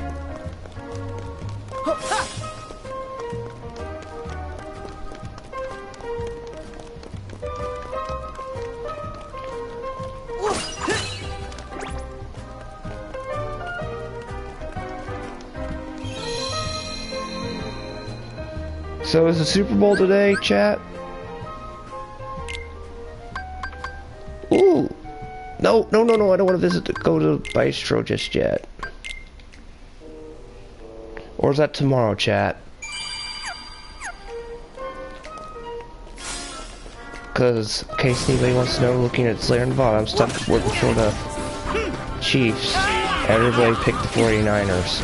So is the Super Bowl today, chat? Ooh. No, I don't want to go to Bistro just yet. Or is that tomorrow, chat? Because, in case anybody wants to know, looking at Slayer and Vaughn, I'm stuck working for the Chiefs. Everybody picked the 49ers.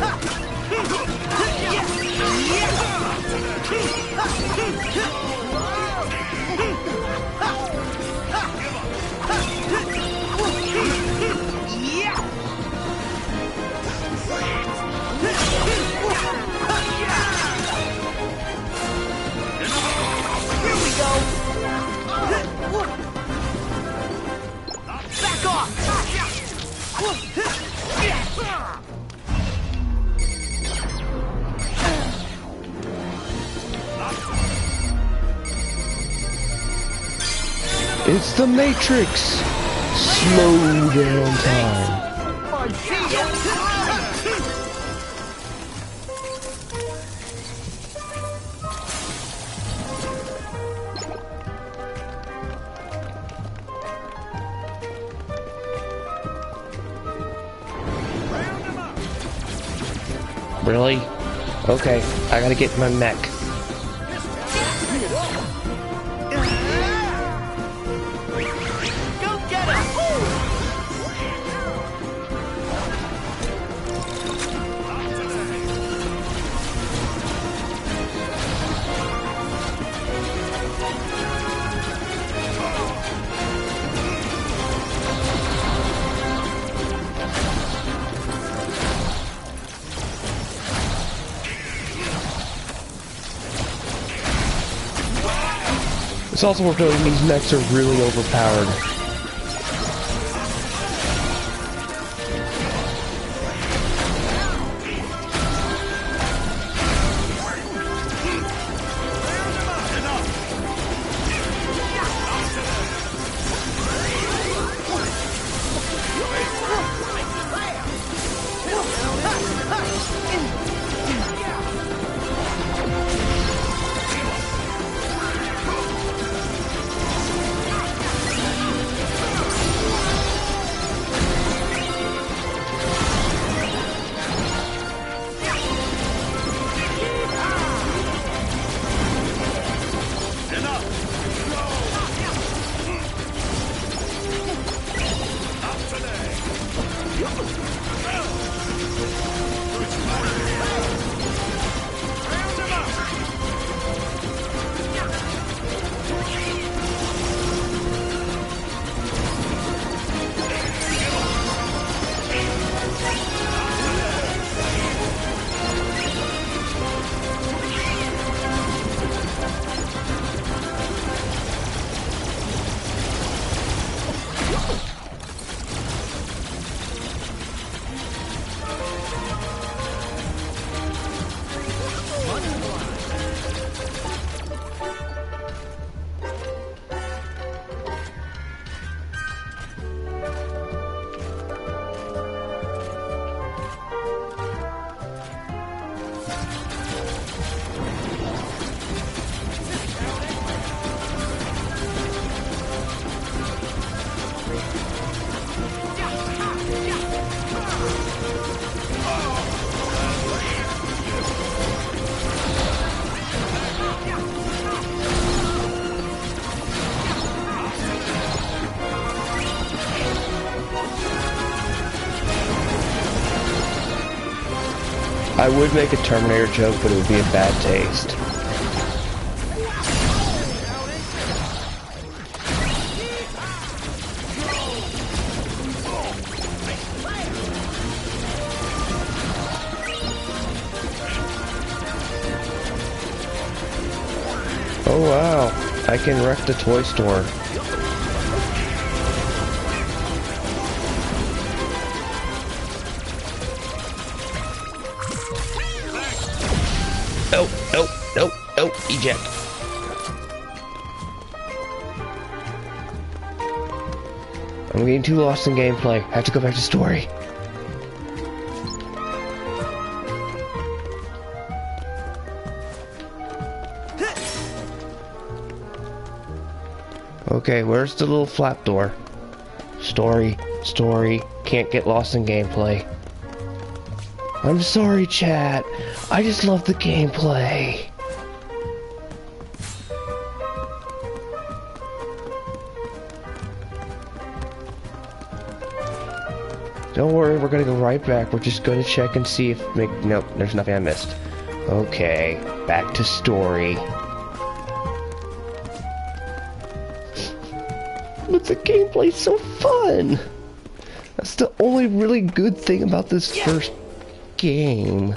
It's the Matrix! Slow down time. Really? Okay, I gotta get my mech. It's also worth noting these mechs are really overpowered. I would make a Terminator joke, but it would be a bad taste. Oh wow, I can wreck the toy store. Oh, eject. I'm getting too lost in gameplay. I have to go back to story. Okay, where's the little flap door? Story. Can't get lost in gameplay. I'm sorry, chat. I just love the gameplay. Don't worry, we're gonna go right back. We're just gonna check and see if... Nope, there's nothing I missed. Okay, back to story. But the gameplay's so fun! That's the only really good thing about this first game.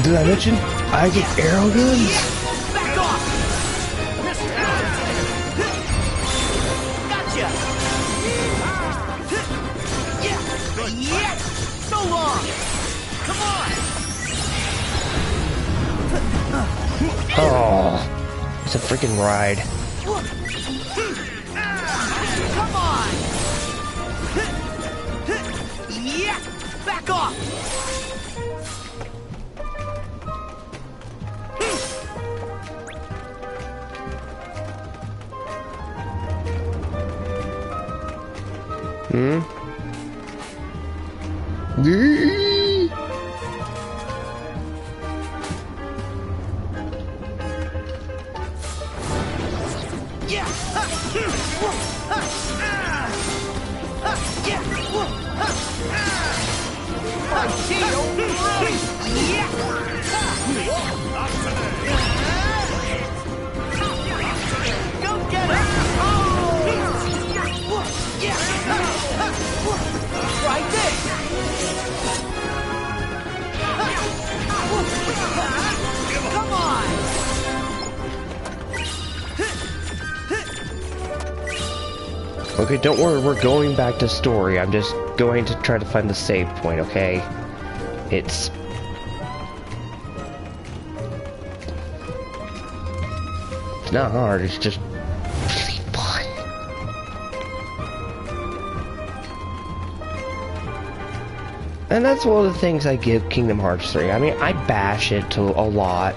Did I mention I get arrow guns? Back off! Gotcha! Yeah! So long! Come on! Oh, it's a freaking ride. Come on! Yeah! Back off! Hmm? Go get it! Right there! Come on! Okay, don't worry, we're going back to story. I'm just going to try to find the save point, okay? It's not hard, it's just really fun. And that's one of the things I give Kingdom Hearts 3. I mean, I bash it to a lot,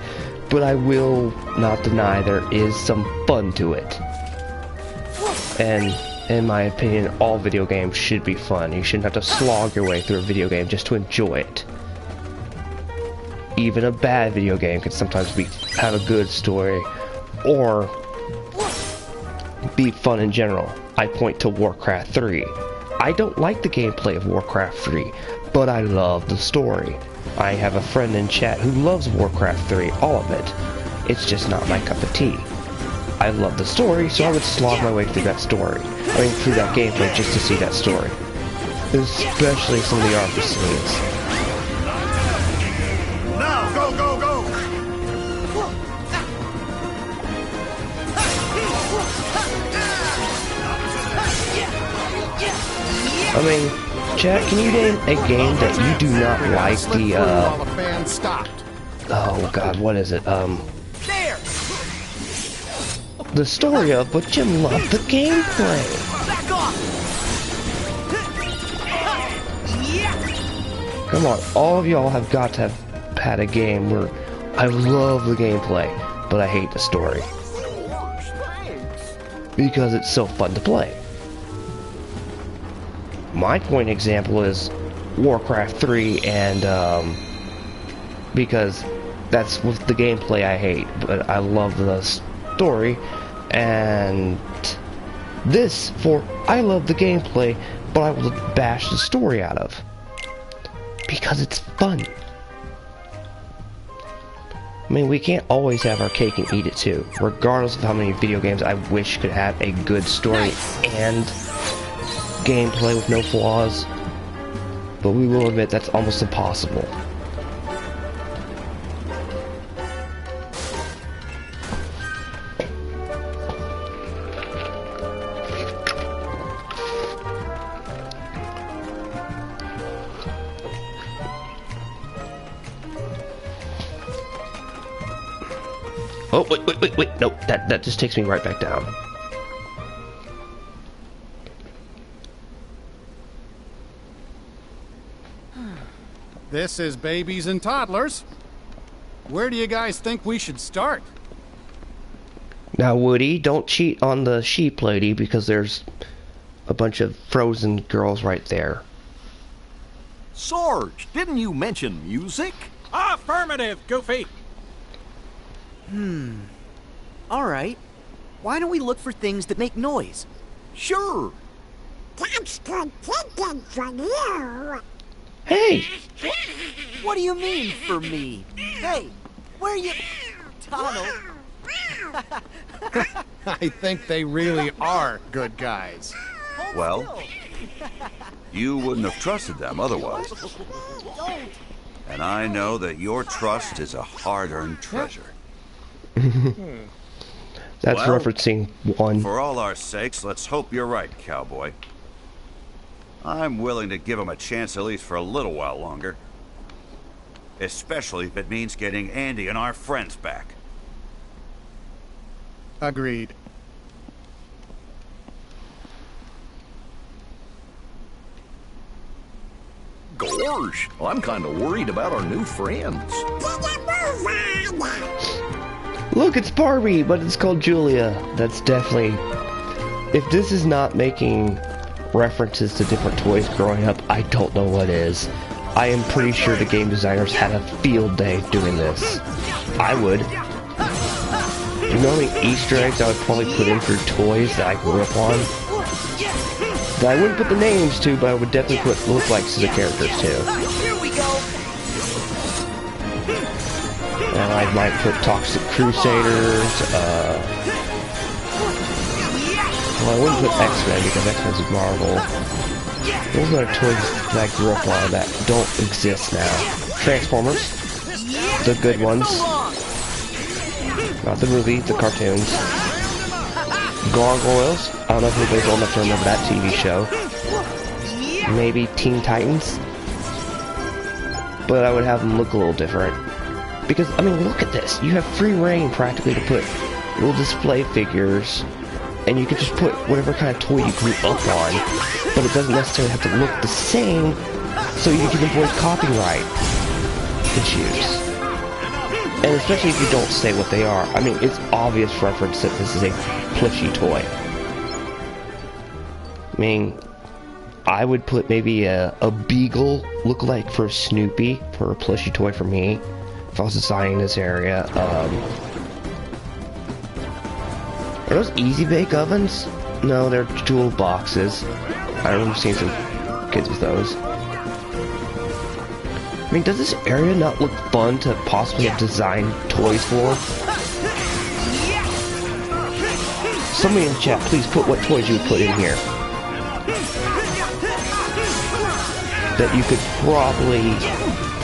but I will not deny there is some fun to it. And in my opinion, all video games should be fun. You shouldn't have to slog your way through a video game just to enjoy it. Even a bad video game can sometimes have a good story, or be fun in general. I point to Warcraft 3. I don't like the gameplay of Warcraft 3, but I love the story. I have a friend in chat who loves Warcraft 3, all of it. It's just not my cup of tea. I love the story, so I would slog my way through that story. I mean, through that gameplay just to see that story. Especially some of the ARC scenes. Now, go, go, go! I mean, chat, can you name a game that you do not like the, oh god, what is it, the story of, but you love the gameplay? Back off! Come on, all of y'all have got to have had a game where I love the gameplay, but I hate the story. because it's so fun to play. My point example is Warcraft 3, and because that's with the gameplay I hate, but I love the story, and this for I love the gameplay, but I will bash the story out of because it's fun. I mean, we can't always have our cake and eat it too, regardless of how many video games I wish could have a good story and gameplay with no flaws, but we will admit that's almost impossible. Oh, wait, nope, that just takes me right back down. This is Babies and Toddlers. Where do you guys think we should start? Now, Woody, don't cheat on the sheep lady because there's a bunch of frozen girls right there. Sarge, didn't you mention music? Affirmative, Goofy. Alright. Why don't we look for things that make noise? Sure. That's good thinking from you. Hey! What do you mean, for me? Hey, where you... Donald? I think they really are good guys. Well, you wouldn't have trusted them otherwise. And I know that your trust is a hard-earned treasure. That's Well, referencing one. For all our sakes, let's hope you're right, cowboy. I'm willing to give him a chance at least for a little while longer. Especially if it means getting Andy and our friends back. Agreed. Gorge, I'm kind of worried about our new friends. Look, it's Barbie, but it's called Julia. That's definitely... If this is not making references to different toys growing up, I don't know what is. I am pretty sure the game designers had a field day doing this. I would. You know how many Easter eggs I would probably put in for toys that I grew up on? That I wouldn't put the names to, but I would definitely put lookalikes to the characters too. Here we go! And I might put Toxic Crusaders, well, I wouldn't put X-Men because X-Men's is Marvel. Those are toys that I grew up on that don't exist now. Transformers, the good ones. Not the movie, the cartoons. Gargoyles, I don't know if anybody's old enough to remember that TV show. Maybe Teen Titans. But I would have them look a little different. Because, I mean, look at this. You have free reign practically to put little display figures, and you can just put whatever kind of toy you grew up on, but it doesn't necessarily have to look the same, so you can avoid copyright issues. And especially if you don't say what they are. I mean, it's obvious reference that this is a plushy toy. I mean, I would put maybe a Beagle lookalike for Snoopy for a plushy toy for me. If I was designing this area, are those easy bake ovens? No, they're jewel boxes. I remember seeing some kids with those. I mean, does this area not look fun to possibly have designed toys for? Somebody in the chat, please put what toys you would put in here. That you could probably...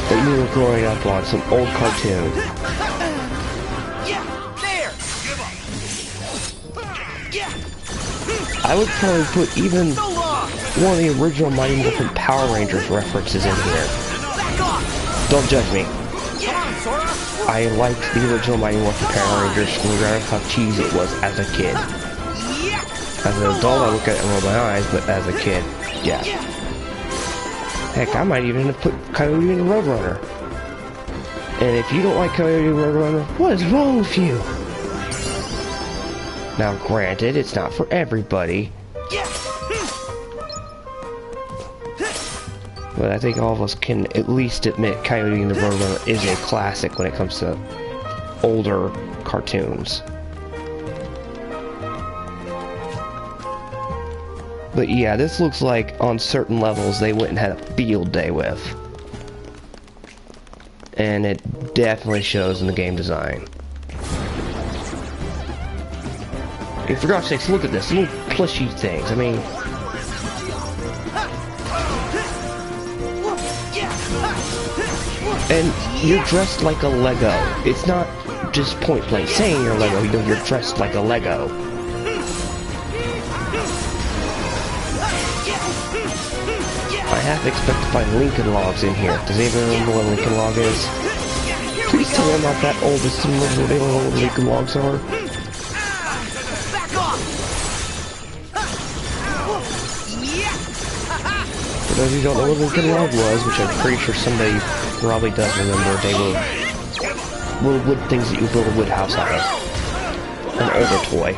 that you were growing up on, some old cartoon. I would probably put even one of the original Mighty Morphin Power Rangers references in here. Don't judge me. I liked the original Mighty Morphin Power Rangers regardless of how cheesy it was as a kid. As an adult, I look at it and roll my eyes, but as a kid, yeah. Heck, I might even have put Coyote and Roadrunner. And if you don't like Coyote and Roadrunner, what is wrong with you? Now, granted, it's not for everybody. But I think all of us can at least admit Coyote and the Roadrunner is a classic when it comes to older cartoons. But yeah, this looks like on certain levels they went and had a field day with. And it definitely shows in the game design. Hey, for God's sakes, look at this, little plushy things. I mean... And you're dressed like a Lego. It's not just point blank saying you're a Lego, you know, you're dressed like a Lego. I half expect to find Lincoln Logs in here. Does anyone remember what a Lincoln Log is? Please tell me I'm not that old to remember what Lincoln Logs are. For those of you who don't know what Lincoln Log was, which I'm pretty sure somebody probably does remember, they were little wood things that you build a wood house out of. An older toy.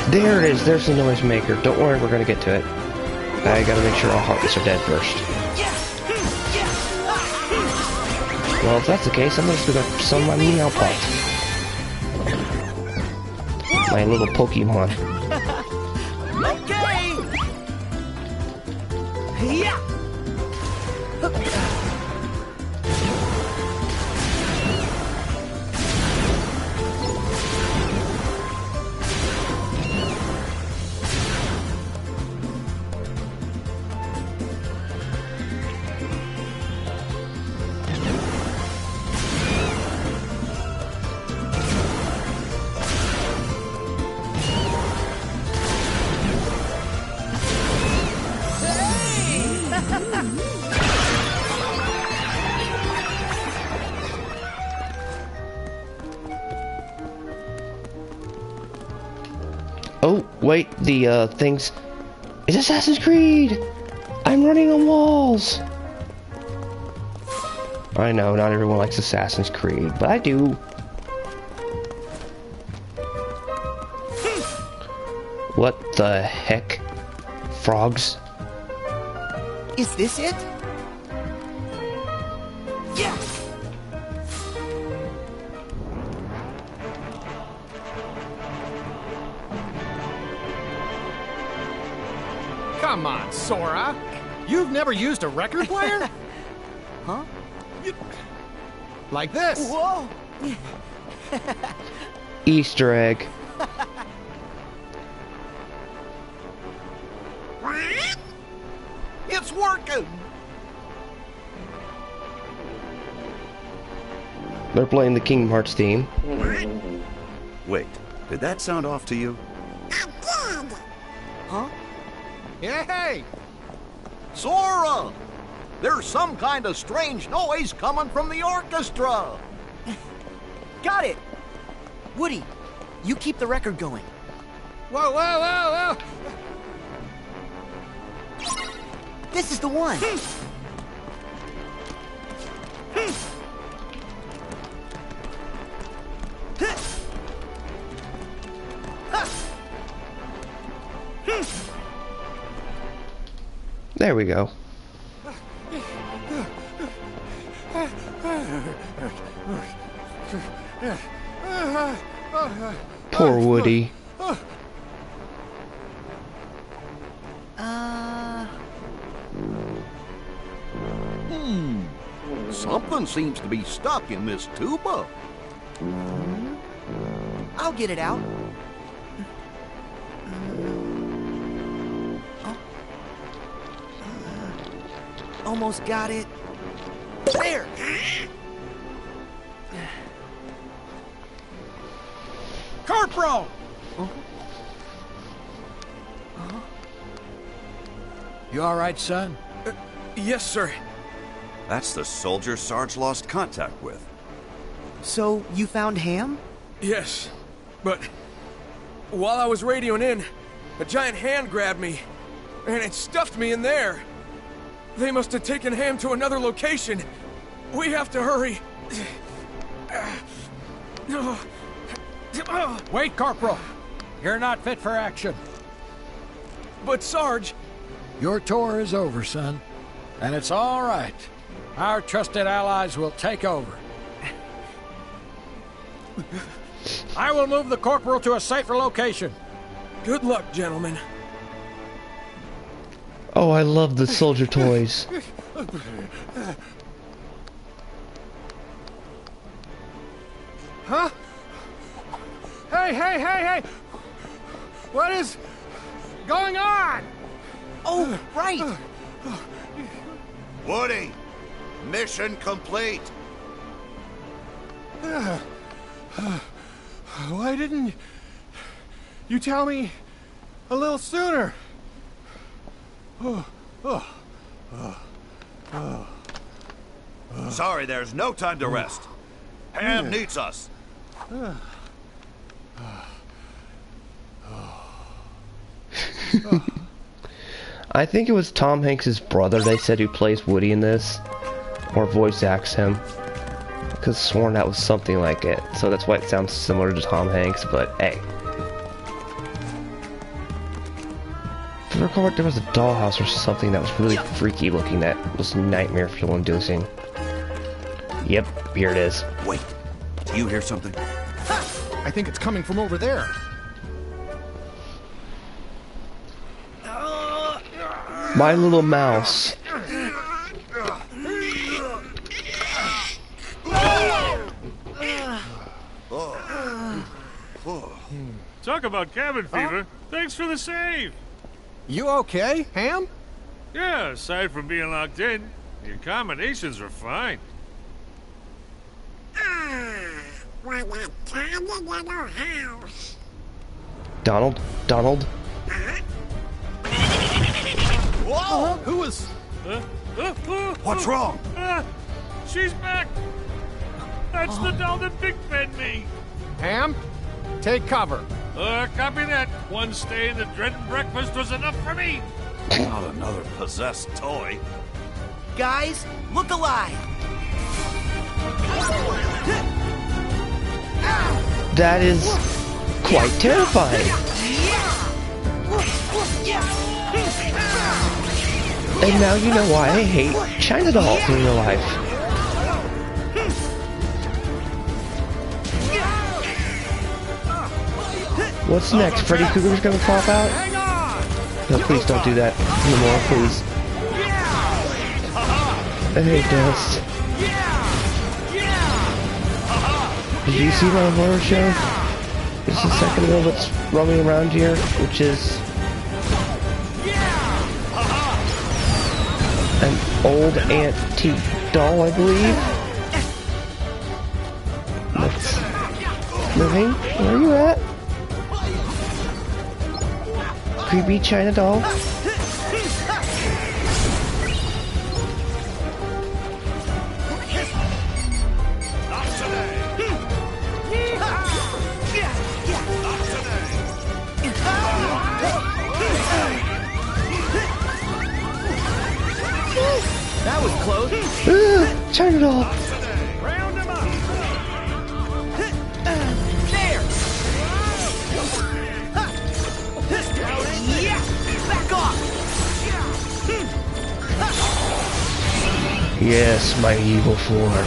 There it is, there's the noise maker. Don't worry, we're gonna get to it. I gotta make sure all heartless are dead first. Well, if that's the case, I'm gonna pick up some of my Meowpot. My little Pokemon. Okay. Yeah. Oh, wait, the, things... It's Assassin's Creed! I'm running on walls! I know, not everyone likes Assassin's Creed, but I do. What the heck? Frogs? Is this it? Yeah. Come on, Sora. You've never used a record player? Huh? Like this. Whoa. Easter egg. It's working! They're playing the Kingdom Hearts theme. Wait, did that sound off to you? Huh? Hey! Sora! There's some kind of strange noise coming from the orchestra! Got it! Woody, you keep the record going. Whoa, whoa, whoa, whoa! This is the one! There we go. Poor Woody. Something seems to be stuck in this tuba. I'll get it out. Almost got it. There! Corporal! You all right, son? Yes, sir. That's the soldier Sarge lost contact with. So, you found Ham? Yes, but while I was radioing in, a giant hand grabbed me, and it stuffed me in there. They must have taken Ham to another location. We have to hurry. Wait, Corporal. You're not fit for action. But Sarge... Your tour is over, son. And it's all right. Our trusted allies will take over. I will move the Corporal to a safer location. Good luck, gentlemen. Oh, I love the soldier toys. Huh? Hey! What is going on? Oh, right! Woody, mission complete. Why didn't you tell me a little sooner? Sorry, there's no time to rest. Ham needs us. I think it was Tom Hanks' brother, they said, who plays Woody in this. Or voice acts him. Because sworn that was something like it. So that's why it sounds similar to Tom Hanks, but hey. If I recall, there was a dollhouse or something that was really freaky looking that was nightmare fuel inducing. Yep, here it is. Wait, do you hear something? I think it's coming from over there. My little mouse. Talk about cabin fever. Thanks for the save. You okay, Ham? Yeah, aside from being locked in, the accommodations were fine. What a tiny little house. Donald? Whoa! Who was... What's wrong? She's back. That's the doll that Big fed me. Ham? Take cover. Copy that. One stay in the dread and breakfast was enough for me. Not another possessed toy. Guys, look alive! That is quite terrifying. And now you know why I hate China dolls in real life. What's next? Freddy Krueger's gonna pop out? No, please don't do that anymore, please. I hate Dust. Did you see my horror show? Just a second ago what's roaming around here, which is an old antique doll, I believe. That's moving. Where are you at? Creepy China doll. That was close. China doll. Round him up. There! Yeah! Back off! Yes, my evil form.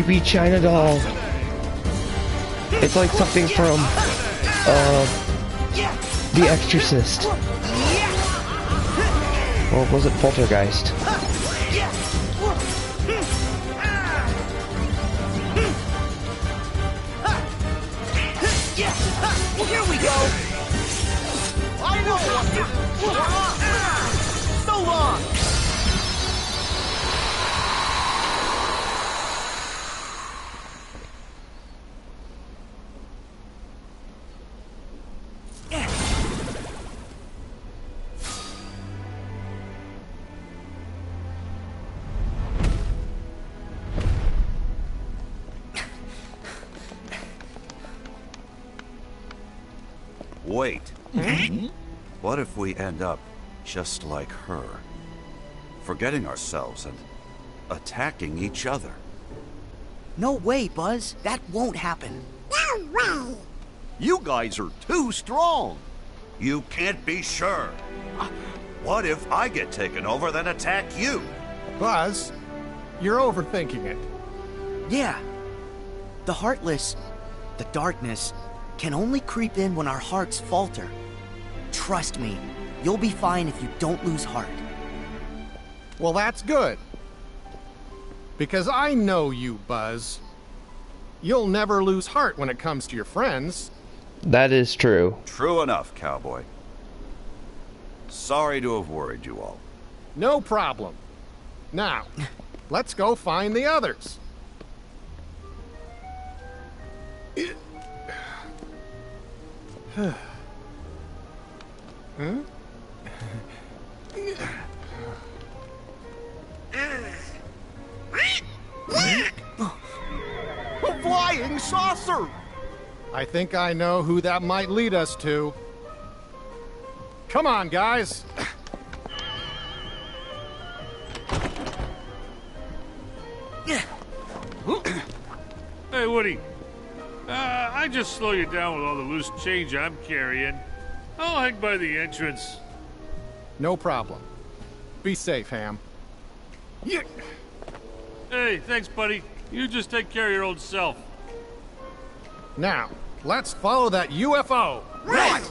creepy China doll. It's like something from, The Exorcist. Or was it Poltergeist? Here we go! I know what to do! So long! Wait. What if we end up just like her? Forgetting ourselves and attacking each other? No way, Buzz. That won't happen. No way. You guys are too strong. You can't be sure. What if I get taken over, then attack you? Buzz, you're overthinking it. Yeah. The Heartless, the darkness, can only creep in when our hearts falter. Trust me, you'll be fine if you don't lose heart. Well, that's good. Because I know you, Buzz. You'll never lose heart when it comes to your friends. That is true. True enough, cowboy. Sorry to have worried you all. No problem. Now, let's go find the others. Huh? A flying saucer! I think I know who that might lead us to. Come on, guys. Hey, Woody. I just slow you down with all the loose change I'm carrying. I'll hang by the entrance. No problem. Be safe, Ham. Yeah. Hey, thanks, buddy. You just take care of your old self. Now, let's follow that UFO. Right!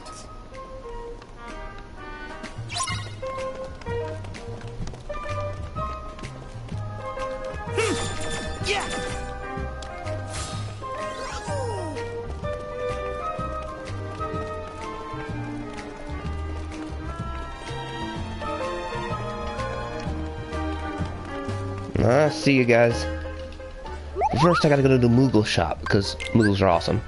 Yeah! See you guys. But first I gotta go to the Moogle shop, because Moogles are awesome.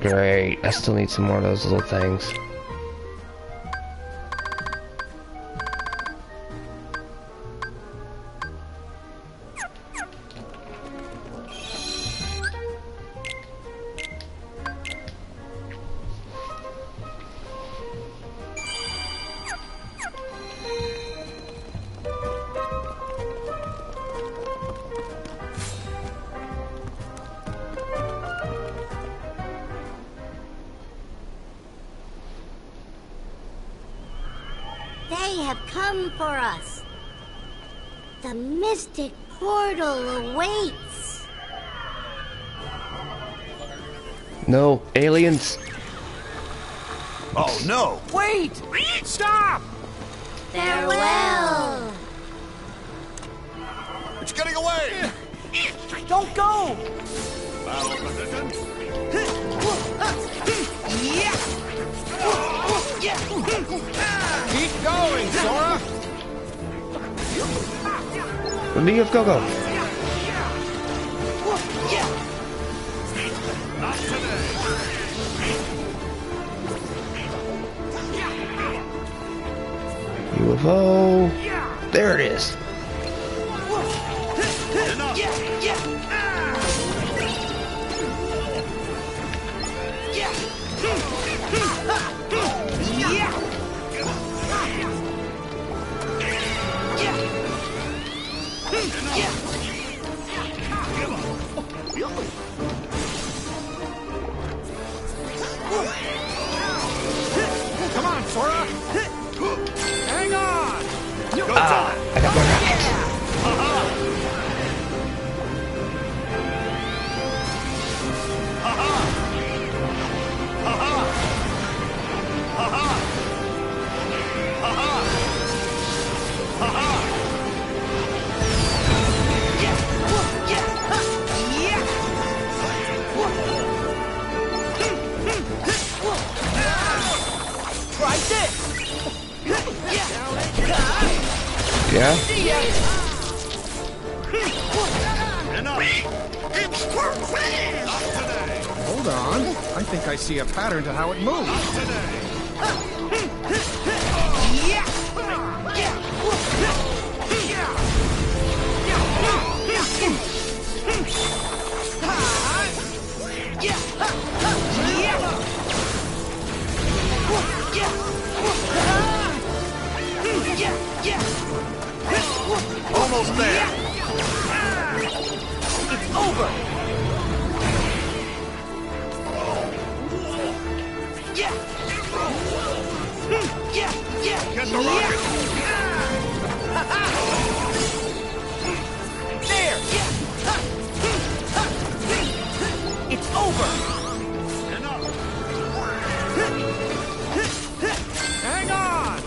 Great, I still need some more of those little things. They have come for us. The mystic portal awaits. No, aliens! Oh no! Wait! Stop! Farewell. It's getting away! Don't go! Battle position. Keep going, Sora. League of Go-Go! Not today. UFO! There it is! I got my rocket. Yeah? Hold on. I think I see a pattern to how it moves. Almost there. It's over. Get the rocket. There. It's over. Hang on.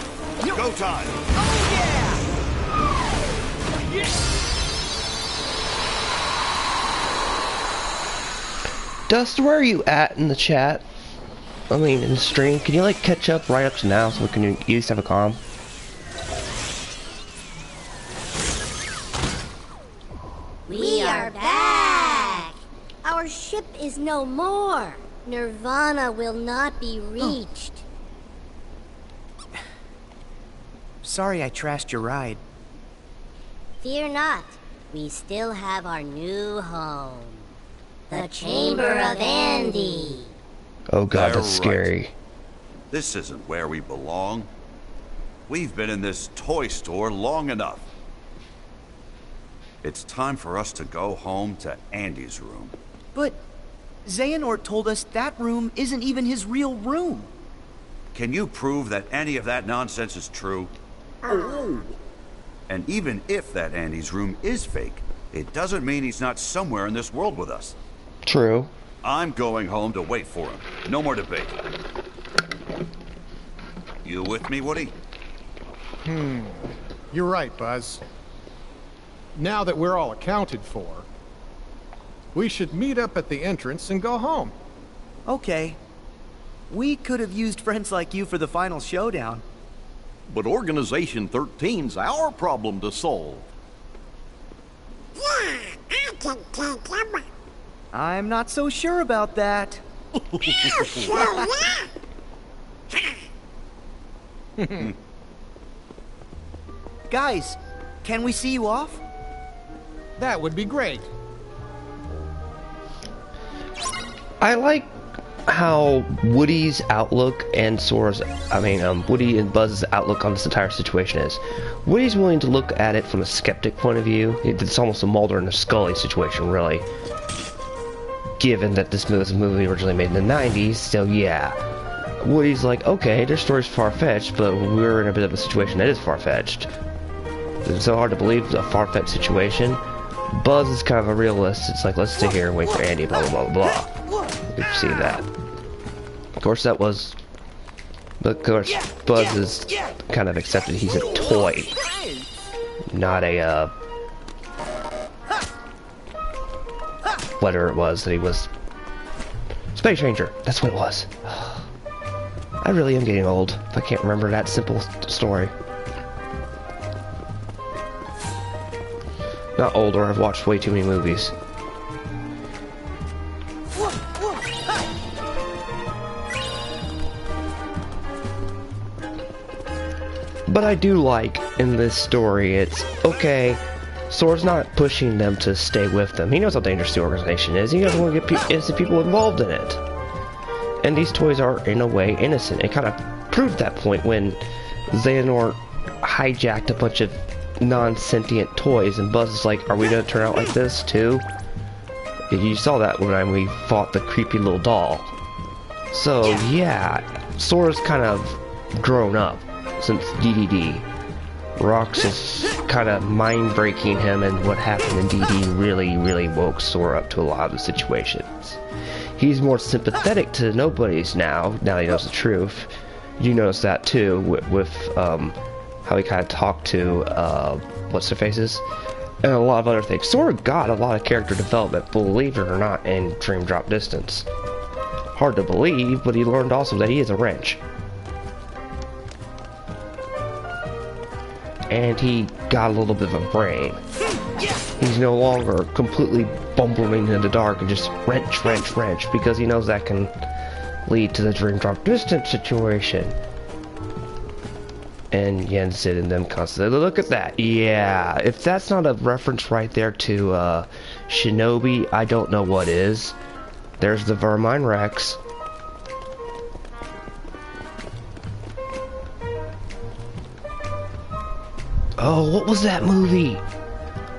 Go time. Dust, where are you at in the chat? I mean, in the stream. Can you, like, catch up right up to now so we can at least have a comm? We are back! Our ship is no more. Nirvana will not be reached. Sorry I trashed your ride. Fear not. We still have our new home. The Chamber of Andy. Oh god, They're that's scary. right. This isn't where we belong. We've been in this toy store long enough. It's time for us to go home to Andy's room. But Xehanort told us that room isn't even his real room. Can you prove that any of that nonsense is true? Oh. And even if that Andy's room is fake, it doesn't mean he's not somewhere in this world with us. True. I'm going home to wait for him. No more debate. You with me, Woody? You're right, Buzz. Now that we're all accounted for, we should meet up at the entrance and go home. Okay. We could have used friends like you for the final showdown. But Organization 13's our problem to solve. Yeah, I can take him. I'm not so sure about that. Sure, yeah. Guys, can we see you off? That would be great. I like how Woody's outlook and Sora's, Woody and Buzz's outlook on this entire situation is. Woody's willing to look at it from a skeptic point of view. It's almost a Mulder and a Scully situation, really. Given that this was a movie originally made in the 90s, so yeah. Woody's like, okay, their story's far-fetched, but we're in a bit of a situation that is far-fetched. It's so hard to believe a far-fetched situation. Buzz is kind of a realist. It's like, let's stay here and wait for Andy, blah, blah, blah, blah. You can see that. Of course, that was... But of course, Buzz is kind of accepted he's a toy. Not a, whatever it was that he was. Space Ranger, that's what it was. I really am getting old if I can't remember that simple story. Not older, I've watched way too many movies. But I do like, in this story, it's, okay, Sora's not pushing them to stay with them. He knows how dangerous the organization is. He doesn't want to get innocent people involved in it. And these toys are, in a way, innocent. It kind of proved that point when Xehanort hijacked a bunch of non-sentient toys, and Buzz is like, are we going to turn out like this, too? You saw that when we fought the creepy little doll. So, yeah, Sora's kind of grown up since DDD. Rox is kind of mind-breaking him and what happened in DD really woke Sora up to a lot of the situations. He's more sympathetic to nobodies now he knows the truth. You notice that too, with how he kind of talked to, what's-their-faces? And a lot of other things. Sora got a lot of character development, believe it or not, in Dream Drop Distance. Hard to believe, but he learned also that he is a wrench. And he got a little bit of a brain. He's no longer completely bumbling in the dark and just wrench, because he knows that can lead to the Dream Drop Distance situation. And Yensid and them constantly, look at that. Yeah, if that's not a reference right there to Shinobi, I don't know what is. There's the Vermine Rex. Oh, what was that movie?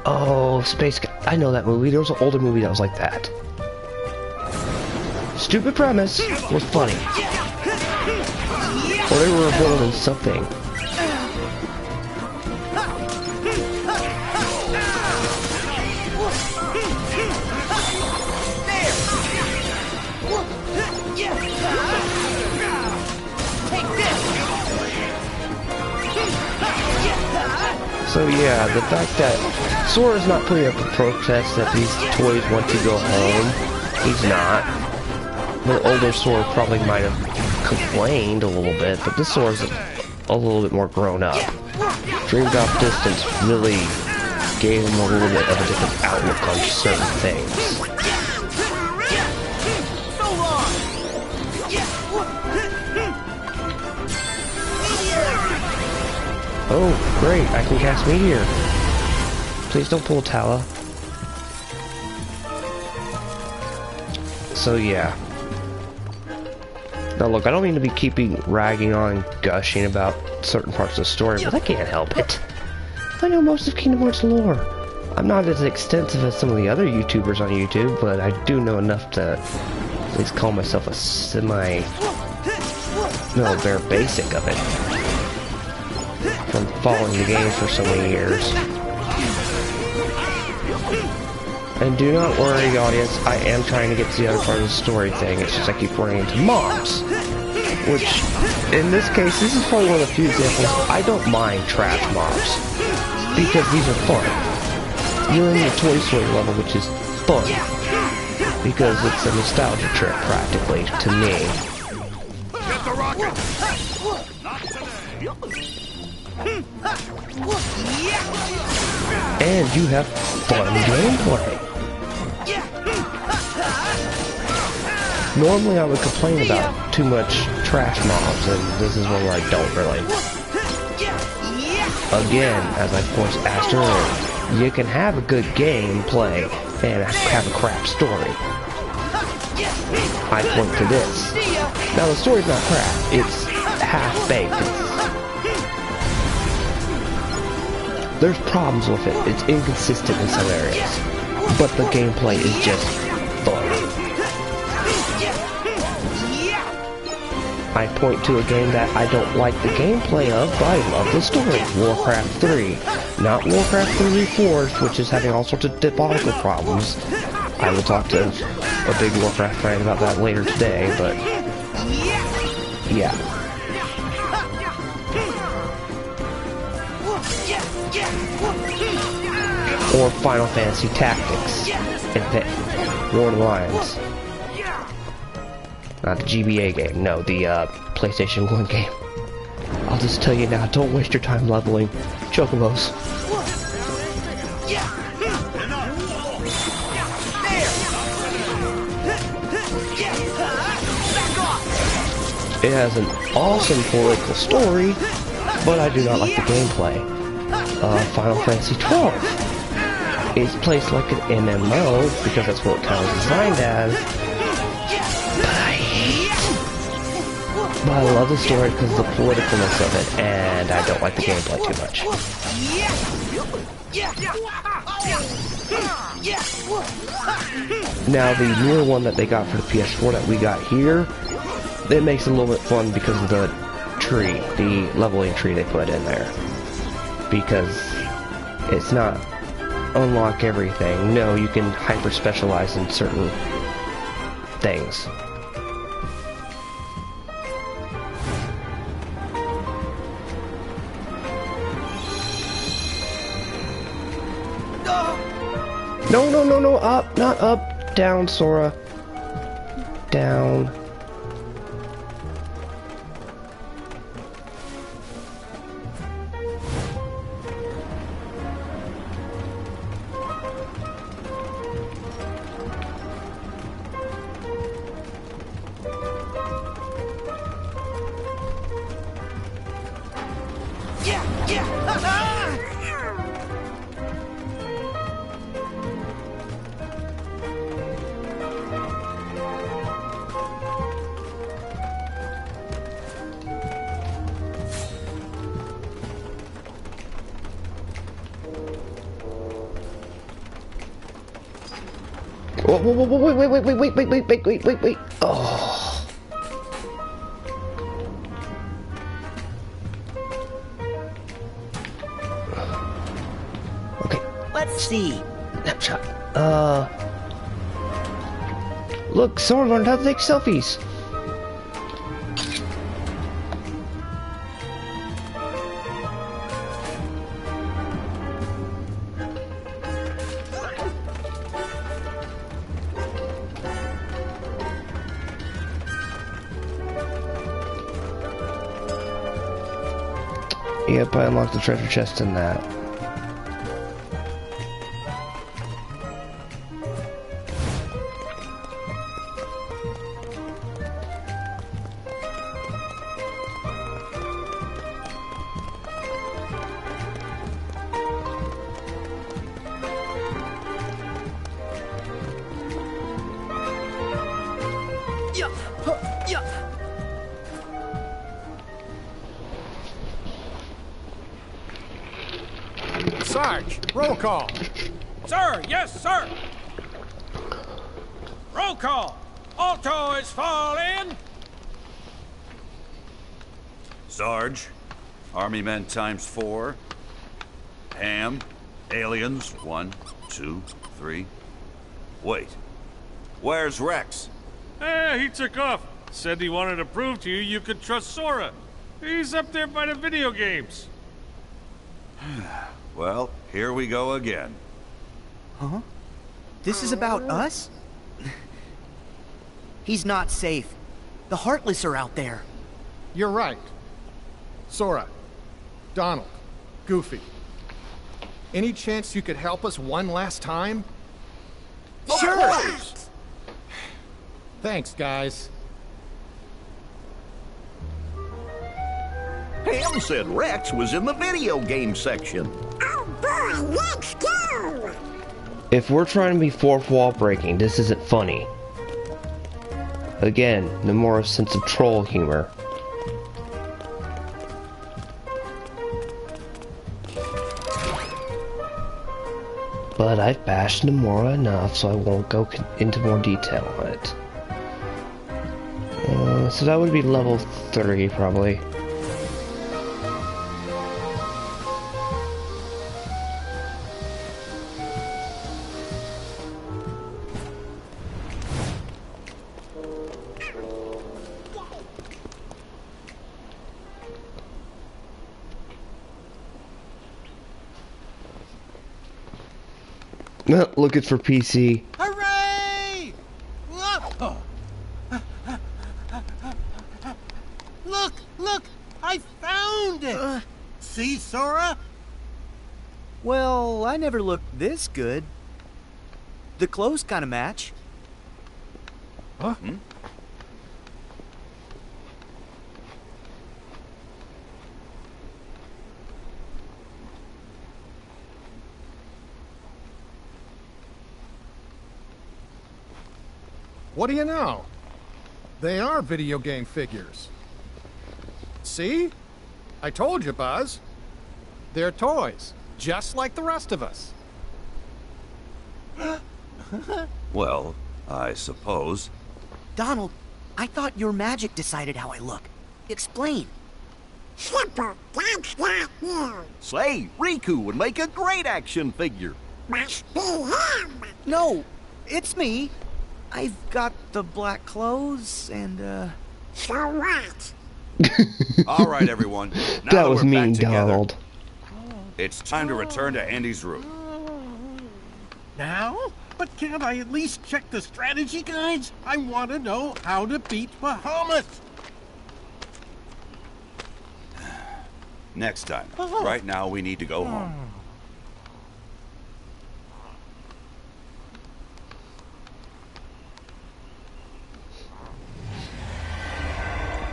Oh, Space Guy. I know that movie. There was an older movie that was like that. Stupid premise was funny. Or they were building something. So yeah, the fact that Sora's not putting up a protest that these toys want to go home, he's not. The older Sora probably might have complained a little bit, but this Sora's a little bit more grown up. Dream Drop Distance really gave him a little bit of a different outlook on certain things. Oh, great, I can cast Meteor. Please don't pull Tala. So yeah. Now look, I don't mean to be ragging on, gushing about certain parts of the story, but I can't help it. I know most of Kingdom Hearts lore. I'm not as extensive as some of the other YouTubers on YouTube, but I do know enough to at least call myself a bare basic of it. From following the game for so many years. And do not worry, audience, I am trying to get to the other part of the story thing, it's just I keep running into mobs. Which, in this case, this is probably one of the few examples I don't mind trash mobs. Because these are fun. You're in the Toy Story level, which is fun. Because it's a nostalgia trip, practically, to me. Get the rocket! Not today! And you have fun gameplay. Normally I would complain about too much trash mobs, and this is one where I don't really. Again, as I once asked earlier, you can have a good gameplay and have a crap story. I point to this. Now the story's not crap, it's half-baked. There's problems with it. It's inconsistent in some areas. But the gameplay is just fun. I point to a game that I don't like the gameplay of, but I love the story. Warcraft 3. Not Warcraft 3 Reforged, which is having all sorts of debacle problems. I will talk to a big Warcraft fan about that later today, but... yeah. Or Final Fantasy Tactics. War of the Lions. Not the GBA game, no, the PlayStation 1 game. I'll just tell you now, don't waste your time leveling Chocobos. It has an awesome political story, but I do not like the gameplay. Final Fantasy 12 is placed like an MMO because that's what it kind of designed as. But I love the story because of the politicalness of it, and I don't like the gameplay too much. Now the newer one that they got for the PS4 that we got here, it makes it a little bit fun because of the tree, the leveling tree they put in there. Because It's not unlock everything. No, you can hyper specialize in certain things. No, no, no, no, up, not up, down, Sora. Down. Whoa, whoa, whoa, wait. Oh. Okay. Let's see. Snapshot. Look, Sora learned how to take selfies. Yep, I unlocked the treasure chest in that. Sarge, roll call. Sir, yes, sir. Roll call. Alto is falling. Sarge, Army men times 4. Ham, aliens, 1, 2, 3. Wait, where's Rex? He took off. Said he wanted to prove to you you could trust Sora. He's up there by the video games. Well, here we go again. Huh? This is about us? He's not safe. The Heartless are out there. You're right. Sora, Donald, Goofy. Any chance you could help us one last time? Sure. Thanks, guys. Ham said Rex was in the video game section. Oh boy, let's go! If we're trying to be fourth wall breaking, this isn't funny. Again, Nomura's sense of troll humor. But I've bashed Nomura enough, so I won't go into more detail on it. So that would be level 3, probably. Looking for PC. Hooray! Look! Look! I found it! See, Sora? Well, I never looked this good. The clothes kind of match. Huh? What do you know? They are video game figures. See? I told you, Buzz. They're toys, just like the rest of us. Well, I suppose. Donald, I thought your magic decided how I look. Explain. Simple, that's not you. Say, Riku would make a great action figure. Must be him. No, it's me. I've got the black clothes and, So what? All right, everyone. Now That was we're mean, back together, Donald. it's time to return to Andy's room. Now? But can't I at least check the strategy guides? I want to know how to beat Bahamut. Next time. Right now, we need to go home.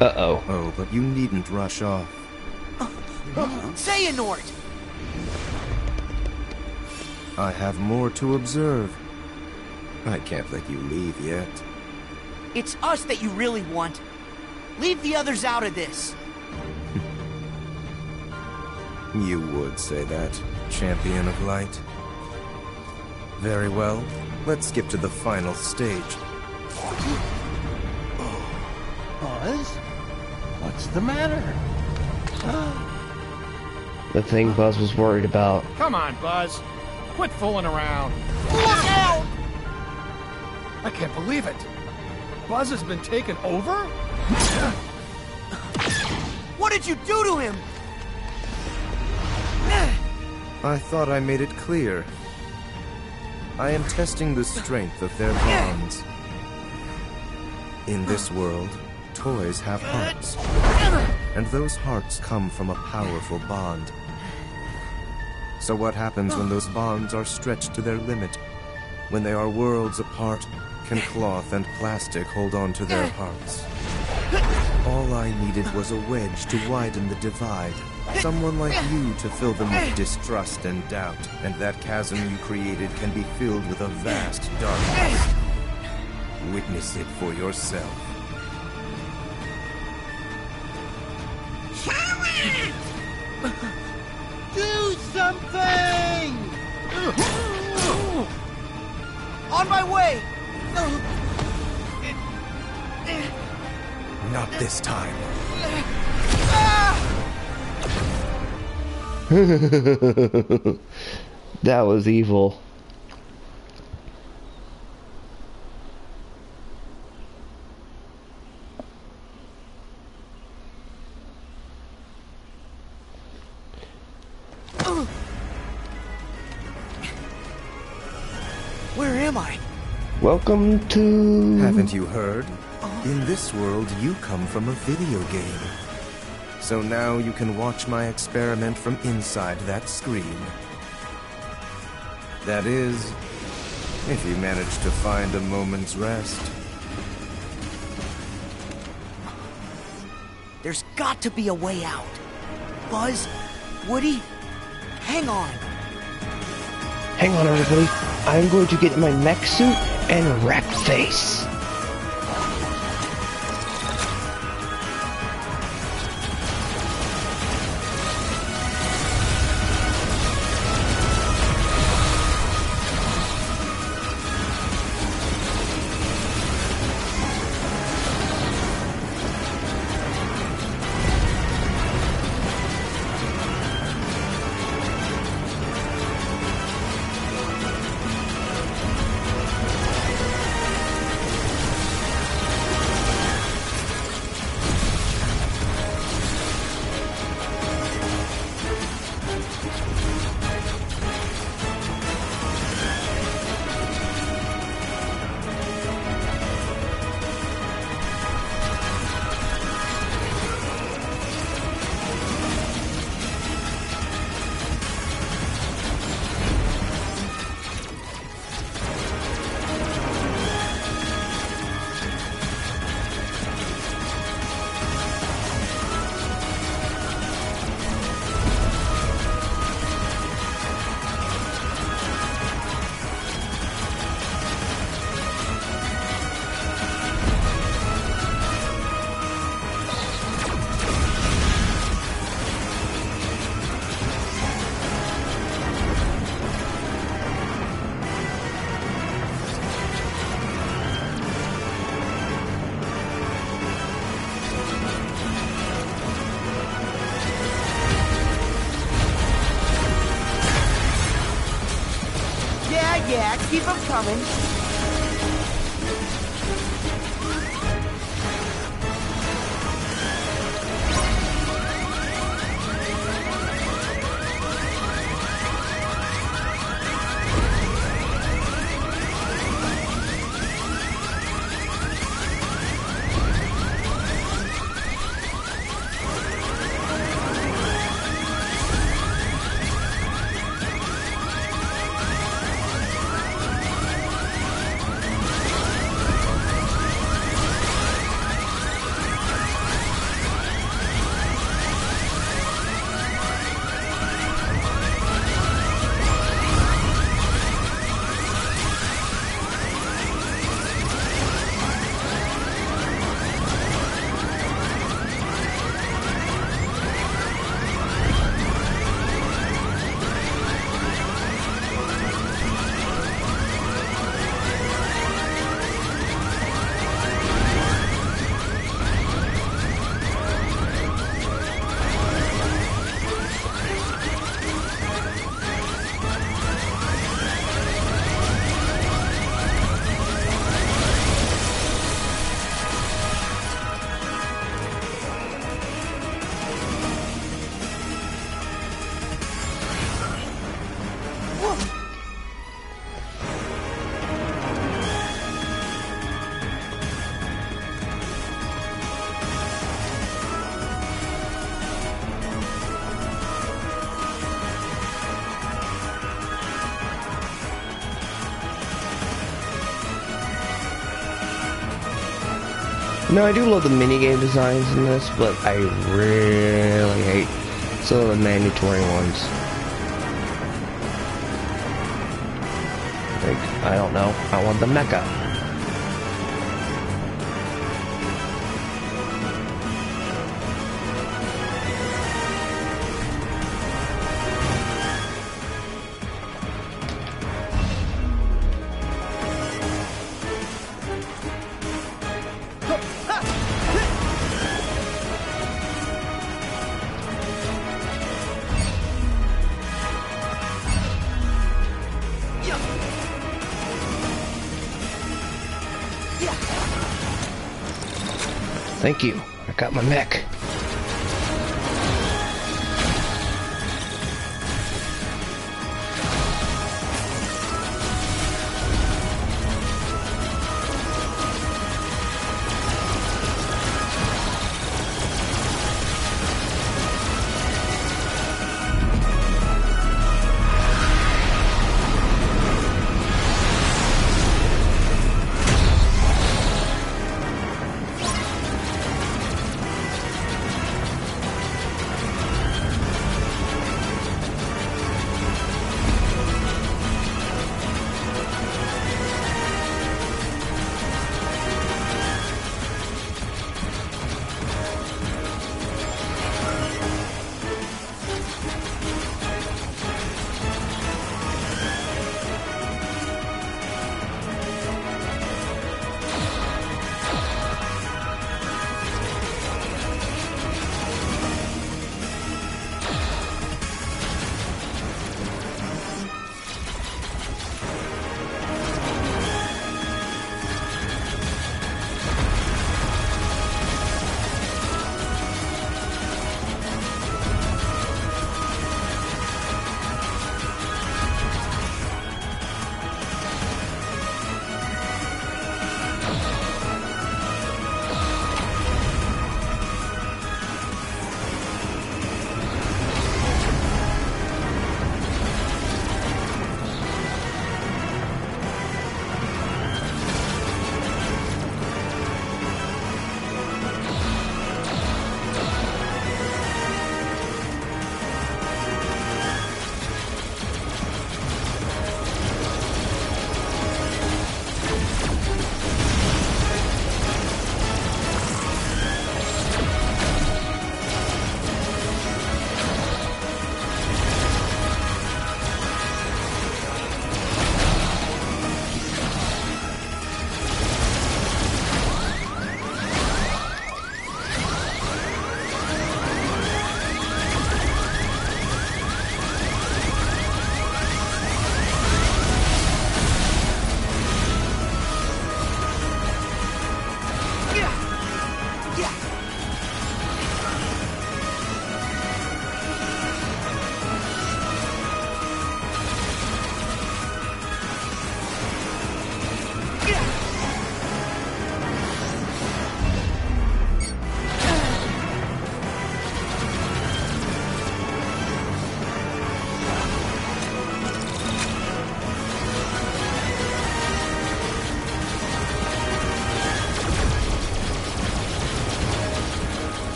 Uh-oh. Oh, but you needn't rush off. Xehanort! I have more to observe. I can't let you leave yet. It's us that you really want. Leave the others out of this. You would say that, champion of light. Very well. Let's skip to the final stage. Buzz? What's the matter? The thing Buzz was worried about. Come on, Buzz. Quit fooling around. Look out! I can't believe it. Buzz has been taken over? What did you do to him? I thought I made it clear. I am testing the strength of their bonds. In this world, toys have hearts. And those hearts come from a powerful bond. So what happens when those bonds are stretched to their limit? When they are worlds apart, can cloth and plastic hold on to their hearts? All I needed was a wedge to widen the divide. Someone like you to fill them with distrust and doubt. And that chasm you created can be filled with a vast darkness. Witness it for yourself. Do something! On my way! Not this time. That was evil. Where am I? Welcome to... Haven't you heard? In this world, you come from a video game. So now you can watch my experiment from inside that screen. That is, if you manage to find a moment's rest. There's got to be a way out. Buzz, Woody, hang on. Hang on, everybody. I'm going to get in my mech suit and wreck face. Yeah, keep them coming. No, I do love the minigame designs in this, but I really hate some of the mandatory ones. Like, I don't know, I want the mecha. Thank you. I got my mech.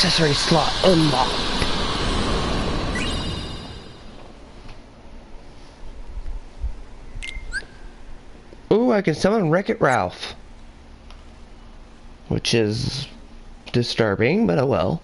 Accessory slot unlocked. Ooh, I can summon Wreck-It Ralph. Which is disturbing, but oh well.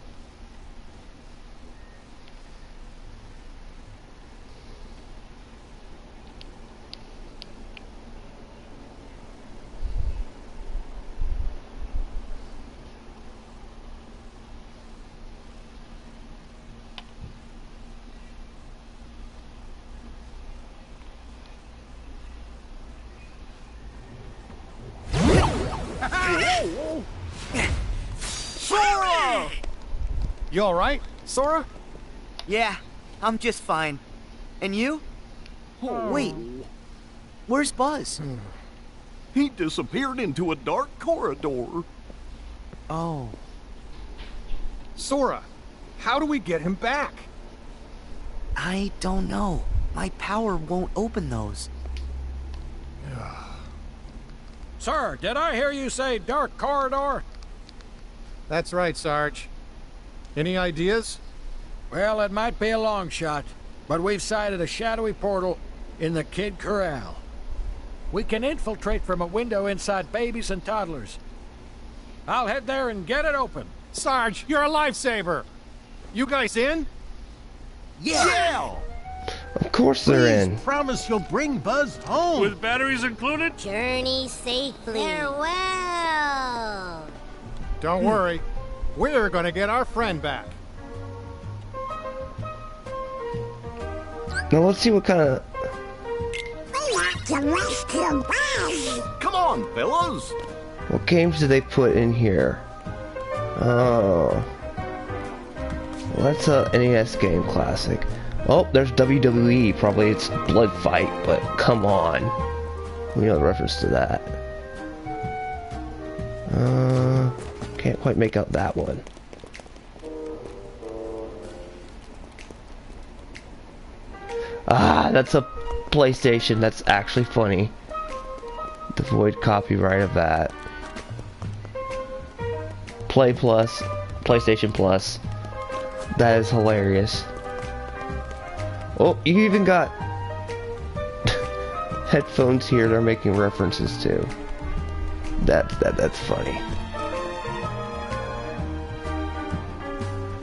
Sora! You alright, Sora? Yeah, I'm just fine. And you? Oh, wait. Where's Buzz? He disappeared into a dark corridor. Oh. Sora, how do we get him back? I don't know. My power won't open those. Sir, did I hear you say dark corridor? That's right, Sarge. Any ideas? Well, it might be a long shot, but we've sighted a shadowy portal in the Kid Corral. We can infiltrate from a window inside babies and toddlers. I'll head there and get it open. Sarge, you're a lifesaver. You guys in? Yeah! Of course they're in. Promise you'll bring Buzz home. With batteries included? Journey safely. Farewell. Don't worry. We're gonna get our friend back. Now let's see what kind of... We have to rescue Buzz. Come on, fellas. What games do they put in here? Oh... Well, that's a NES game classic. Oh, there's WWE. Probably it's Blood Fight, but come on. We know the reference to that. Can't quite make out that one. Ah, that's a PlayStation. That's actually funny. The void copyright of that. Play Plus, PlayStation Plus. That is hilarious. Oh, you even got headphones here they're making references to. That's funny.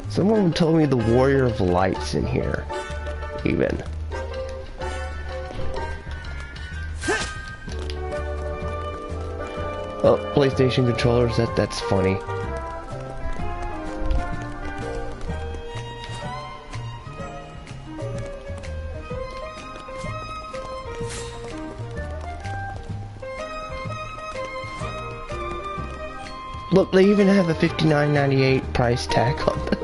Someone told me the Warrior of Light's in here. Even. Oh, PlayStation controllers, that's funny. Look, they even have a $59.98 price tag on them.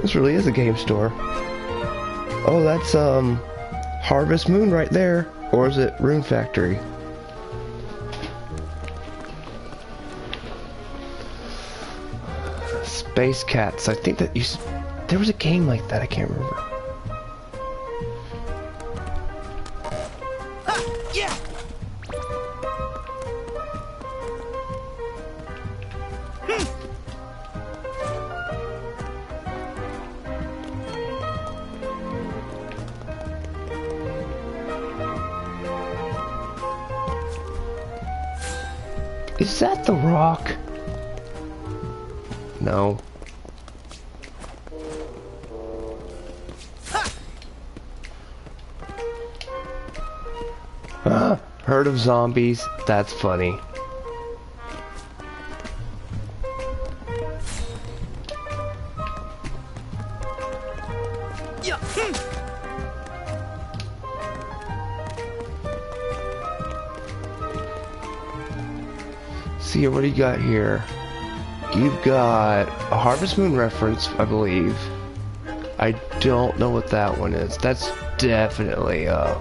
This really is a game store. Oh, that's Harvest Moon right there. Or is it Rune Factory? Space Cats. I think that there was a game like that. I can't remember. Yeah! Is that The Rock? No. Herd of Zombies. That's funny. See, what do you got here? You've got a Harvest Moon reference, I believe. I don't know what that one is. That's definitely, I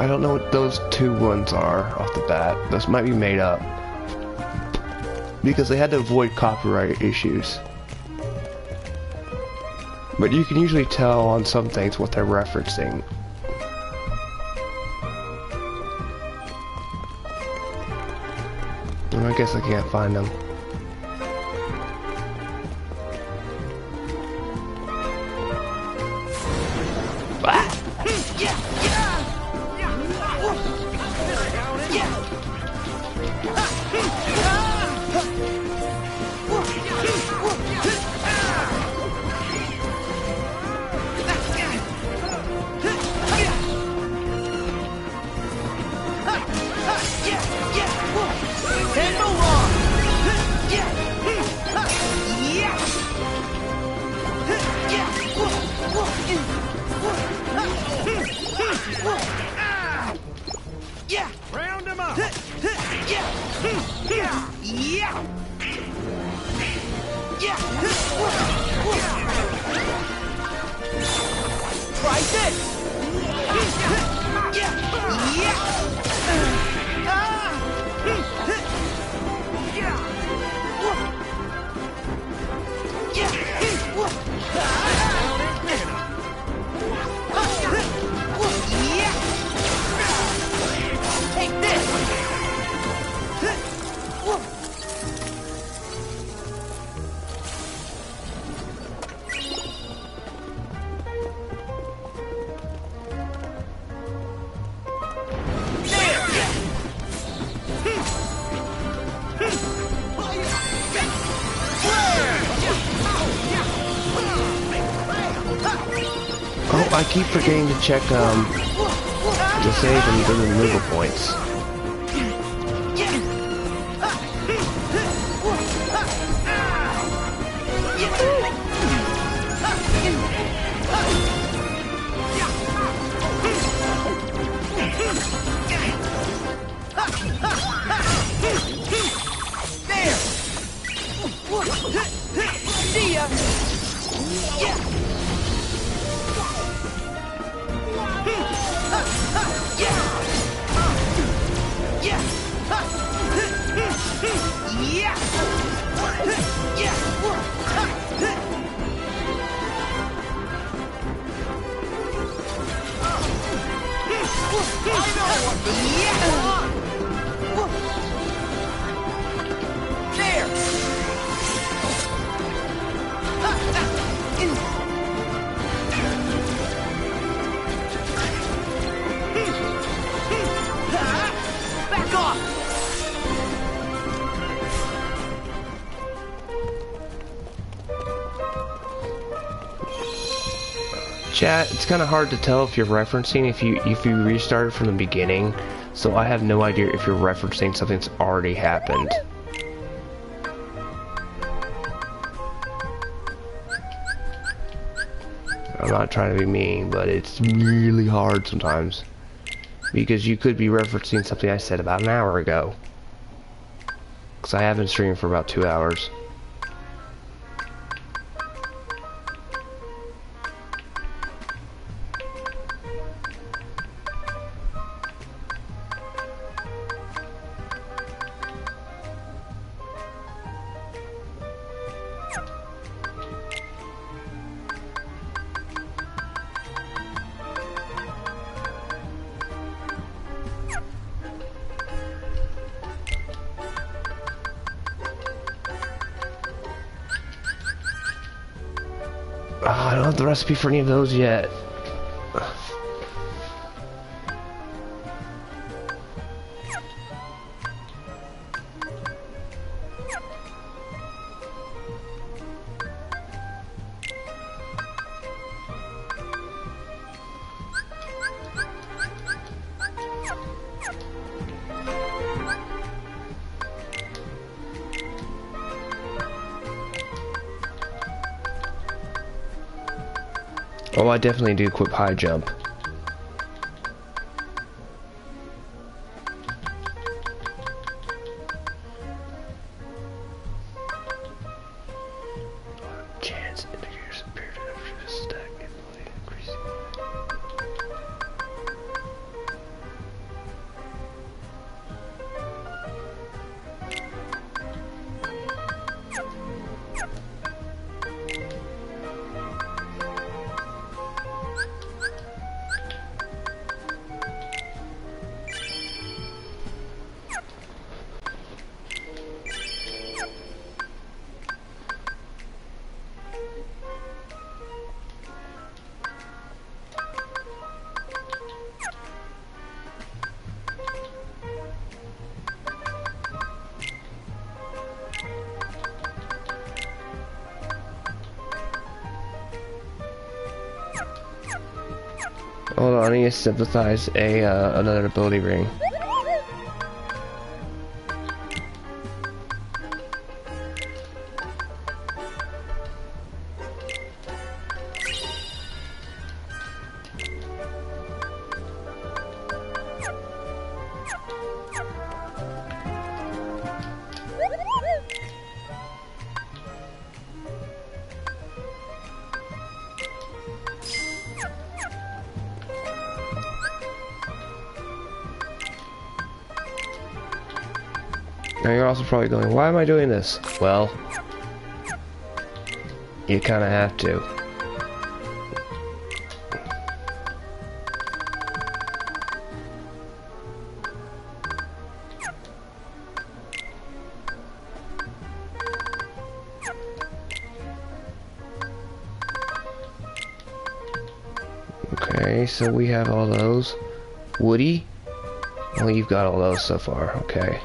don't know what those two ones are off the bat. Those might be made up. Because they had to avoid copyright issues. But you can usually tell on some things what they're referencing. I guess I can't find them. Oh, I keep forgetting to check, to save and the removal points. See ya! Back off! Chat, it's kind of hard to tell if you're referencing if you restarted from the beginning, so I have no idea if you're referencing something that's already happened. I'm not trying to be mean, but it's really hard sometimes. Because you could be referencing something I said about an hour ago. Because I have been streaming for about 2 hours. I don't have the recipe for any of those yet. Oh, I definitely do equip high jump. Chance indicators appear to have just stack capability increasing. Hold on, I need to synthesize another ability ring. Now you're also probably going, why am I doing this? Well, you kind of have to. Okay, so we have all those. Woody? Well, you've got all those so far, okay.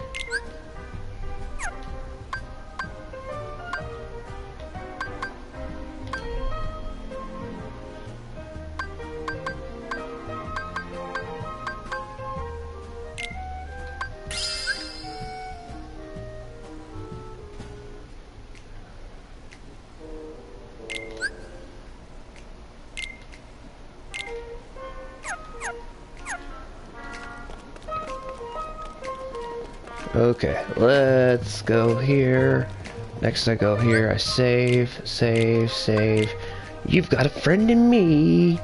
Okay, let's go here. Next I go here, I save, save, save. You've got a friend in me.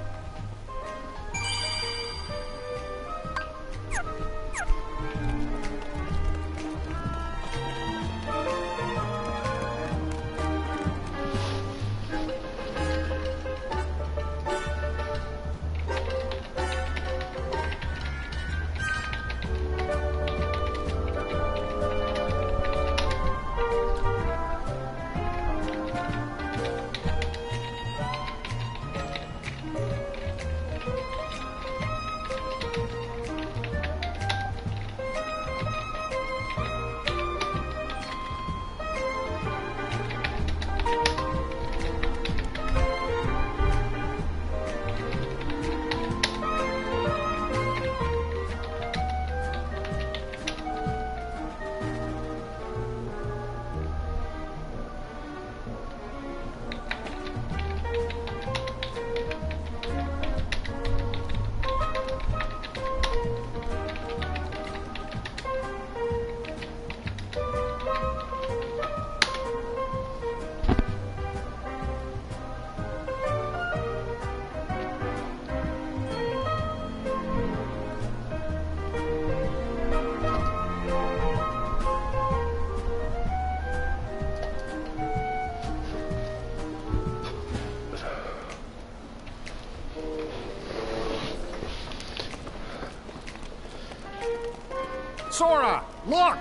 Sora, look!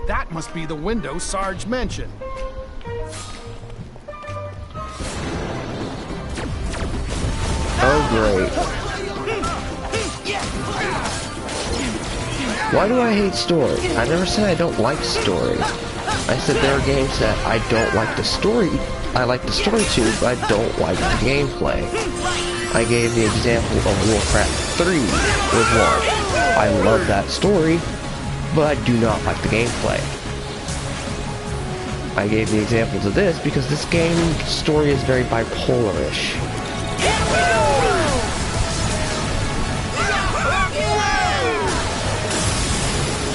That must be the window Sarge mentioned. Oh great. Why do I hate story? I never said I don't like story. I said there are games that I don't like the story. I like the story too, but I don't like the gameplay. I gave the example of Warcraft 3 was one. I love that story, but I do not like the gameplay. I gave the examples of this because this game story is very bipolarish.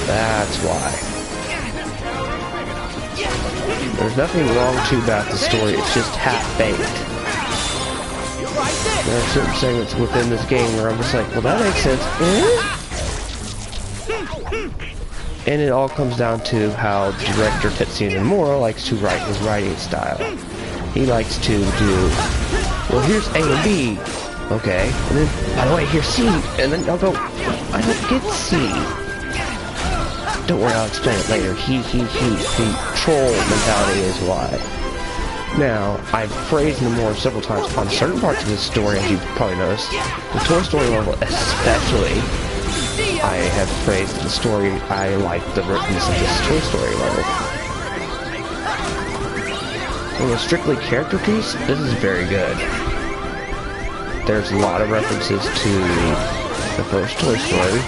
That's why. There's nothing wrong too about the story, it's just half-baked. There are certain segments within this game where I'm just like, well, that makes sense. And it all comes down to how director Tetsuya Nomura likes to write his writing style. He likes to do, well, here's A and B, okay, and then, by the way, here's C, and then I'll go, I don't get C. Don't worry, I'll explain it later. The troll mentality is why. Now, I've praised Nomura several times on certain parts of this story, as you've probably noticed. The Toy Story level especially, I have praised the story. I like the writtenness of this Toy Story level. From a strictly character piece, this is very good. there's a lot of references to the first Toy Story.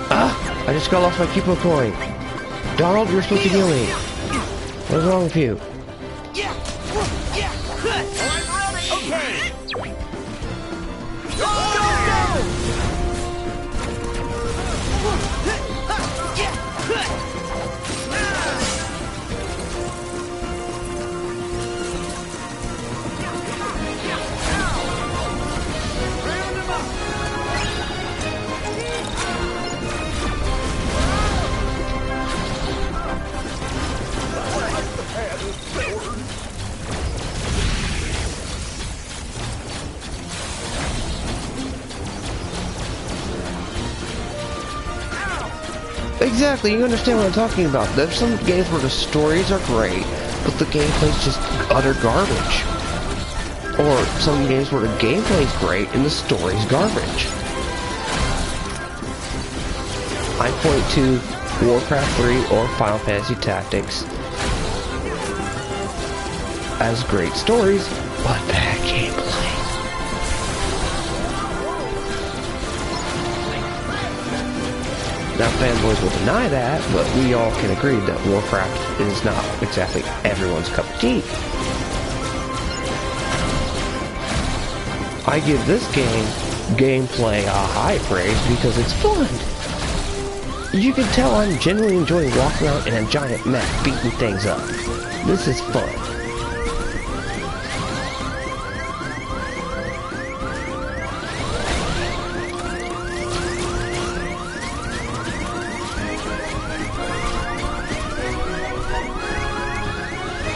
Ah! I just got lost my Kippo coin. Donald, you're supposed to heal me. What's wrong with you? Okay. Exactly, you understand what I'm talking about. There's some games where the stories are great, but the gameplay's just utter garbage. Or some games where the gameplay's great and the story's garbage. I point to Warcraft 3 or Final Fantasy Tactics as great stories, but bad gameplay. Now, fanboys will deny that, but we all can agree that Warcraft is not exactly everyone's cup of tea. I give this gameplay a high praise because it's fun. You can tell I'm genuinely enjoying walking around in a giant mech beating things up. This is fun.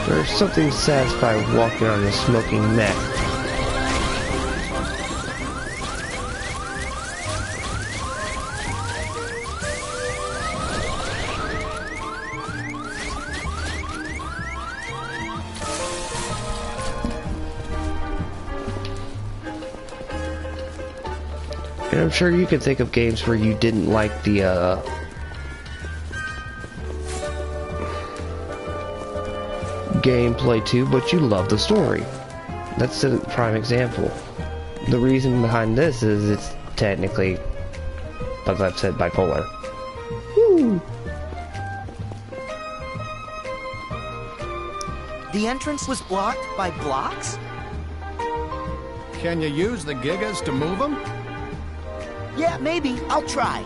There's something satisfying walking around in a smoking mech. And I'm sure you can think of games where you didn't like the, gameplay too, but you love the story. That's a prime example. The reason behind this is it's technically, as I've said, bipolar. Woo. The entrance was blocked by blocks? Can you use the gigas to move them? Yeah, maybe. I'll try.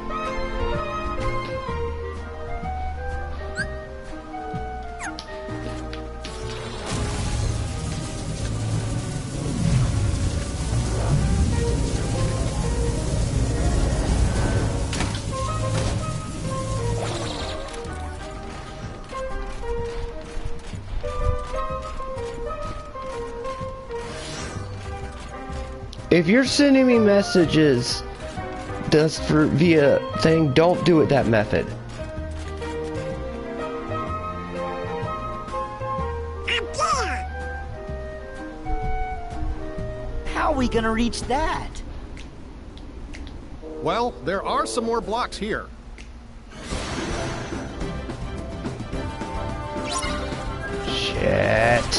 If you're sending me messages just via thing, don't do it that method. How are we gonna reach that? Well, there are some more blocks here. Shit.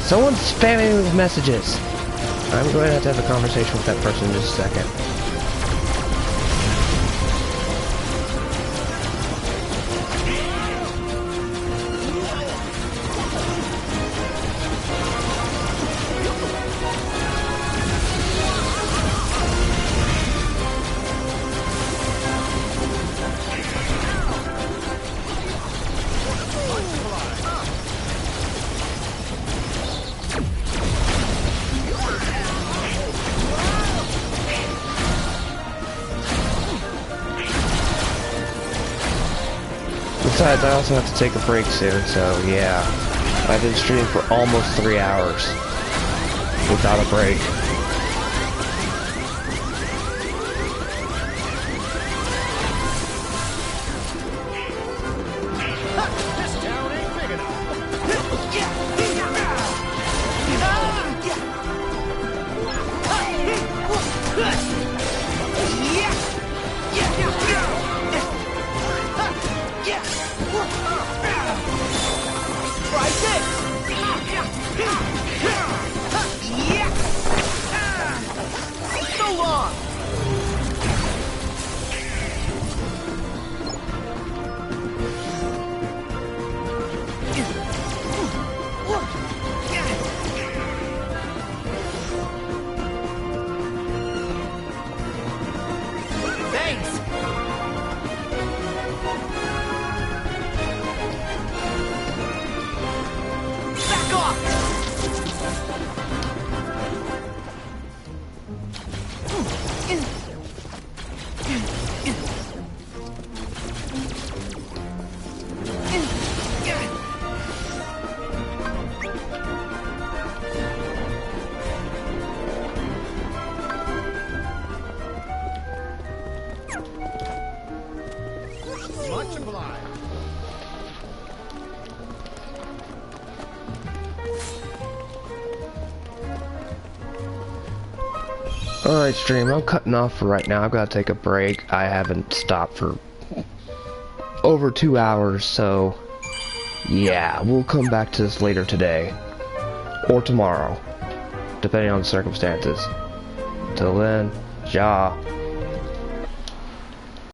Someone's spamming me with messages. I'm going to have a conversation with that person in just a second. Besides, I also have to take a break soon, so yeah. I've been streaming for almost 3 hours without a break. Alright, stream, I'm cutting off for right now. I've got to take a break. I haven't stopped for over 2 hours, so yeah, we'll come back to this later today. Or tomorrow, depending on the circumstances. Till then, ja.